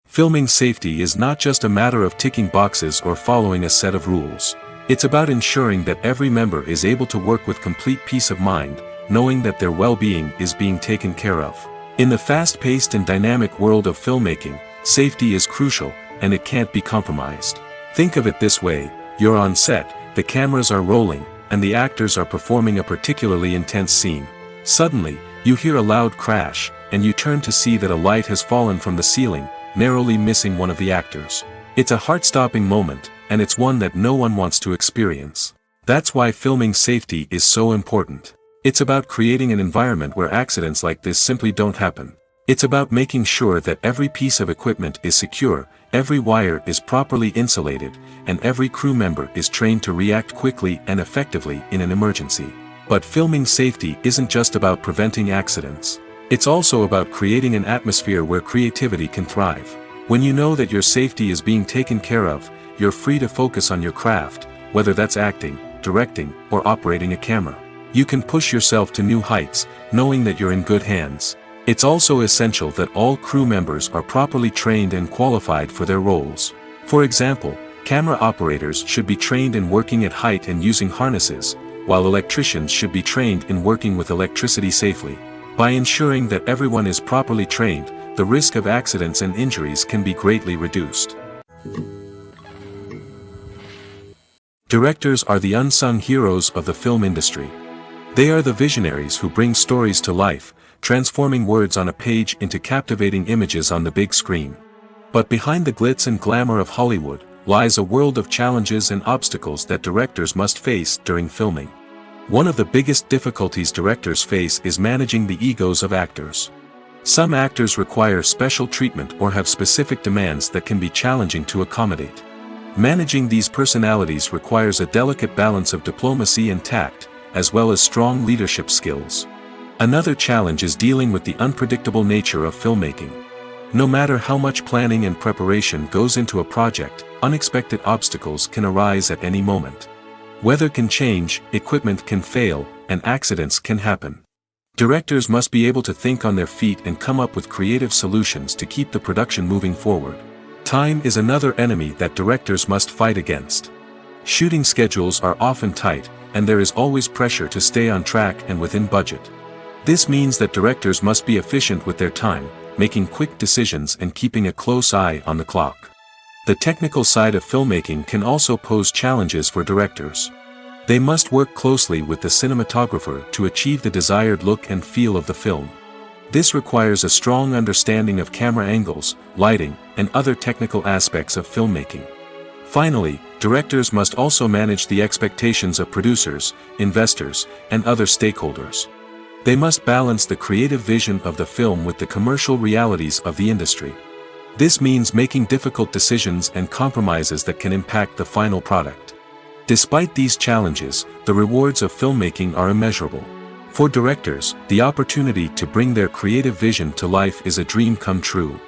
Filming safety is not just a matter of ticking boxes or following a set of rules. It's about ensuring that every member is able to work with complete peace of mind, knowing that their well-being is being taken care of. In the fast-paced and dynamic world of filmmaking, safety is crucial, and it can't be compromised. Think of it this way: you're on set, the cameras are rolling, and the actors are performing a particularly intense scene. Suddenly, you hear a loud crash, and you turn to see that a light has fallen from the ceiling, narrowly missing one of the actors. It's a heart-stopping moment, and it's one that no one wants to experience. That's why filming safety is so important. It's about creating an environment where accidents like this simply don't happen. It's about making sure that every piece of equipment is secure, every wire is properly insulated, and every crew member is trained to react quickly and effectively in an emergency. But filming safety isn't just about preventing accidents. It's also about creating an atmosphere where creativity can thrive. When you know that your safety is being taken care of, you're free to focus on your craft, whether that's acting, directing, or operating a camera. You can push yourself to new heights, knowing that you're in good hands. It's also essential that all crew members are properly trained and qualified for their roles. For example, camera operators should be trained in working at height and using harnesses, while electricians should be trained in working with electricity safely. By ensuring that everyone is properly trained, the risk of accidents and injuries can be greatly reduced. Directors are the unsung heroes of the film industry. They are the visionaries who bring stories to life, transforming words on a page into captivating images on the big screen. But behind the glitz and glamour of Hollywood lies a world of challenges and obstacles that directors must face during filming. One of the biggest difficulties directors face is managing the egos of actors. Some actors require special treatment or have specific demands that can be challenging to accommodate. Managing these personalities requires a delicate balance of diplomacy and tact, as well as strong leadership skills. Another challenge is dealing with the unpredictable nature of filmmaking. No matter how much planning and preparation goes into a project, unexpected obstacles can arise at any moment. Weather can change, equipment can fail, and accidents can happen. Directors must be able to think on their feet and come up with creative solutions to keep the production moving forward. Time is another enemy that directors must fight against. Shooting schedules are often tight, and there is always pressure to stay on track and within budget. This means that directors must be efficient with their time, making quick decisions and keeping a close eye on the clock. The technical side of filmmaking can also pose challenges for directors. They must work closely with the cinematographer to achieve the desired look and feel of the film. This requires a strong understanding of camera angles, lighting, and other technical aspects of filmmaking. Finally, directors must also manage the expectations of producers, investors, and other stakeholders. They must balance the creative vision of the film with the commercial realities of the industry. This means making difficult decisions and compromises that can impact the final product. Despite these challenges, the rewards of filmmaking are immeasurable. For directors, the opportunity to bring their creative vision to life is a dream come true.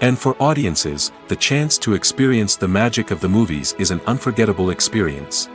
And for audiences, the chance to experience the magic of the movies is an unforgettable experience.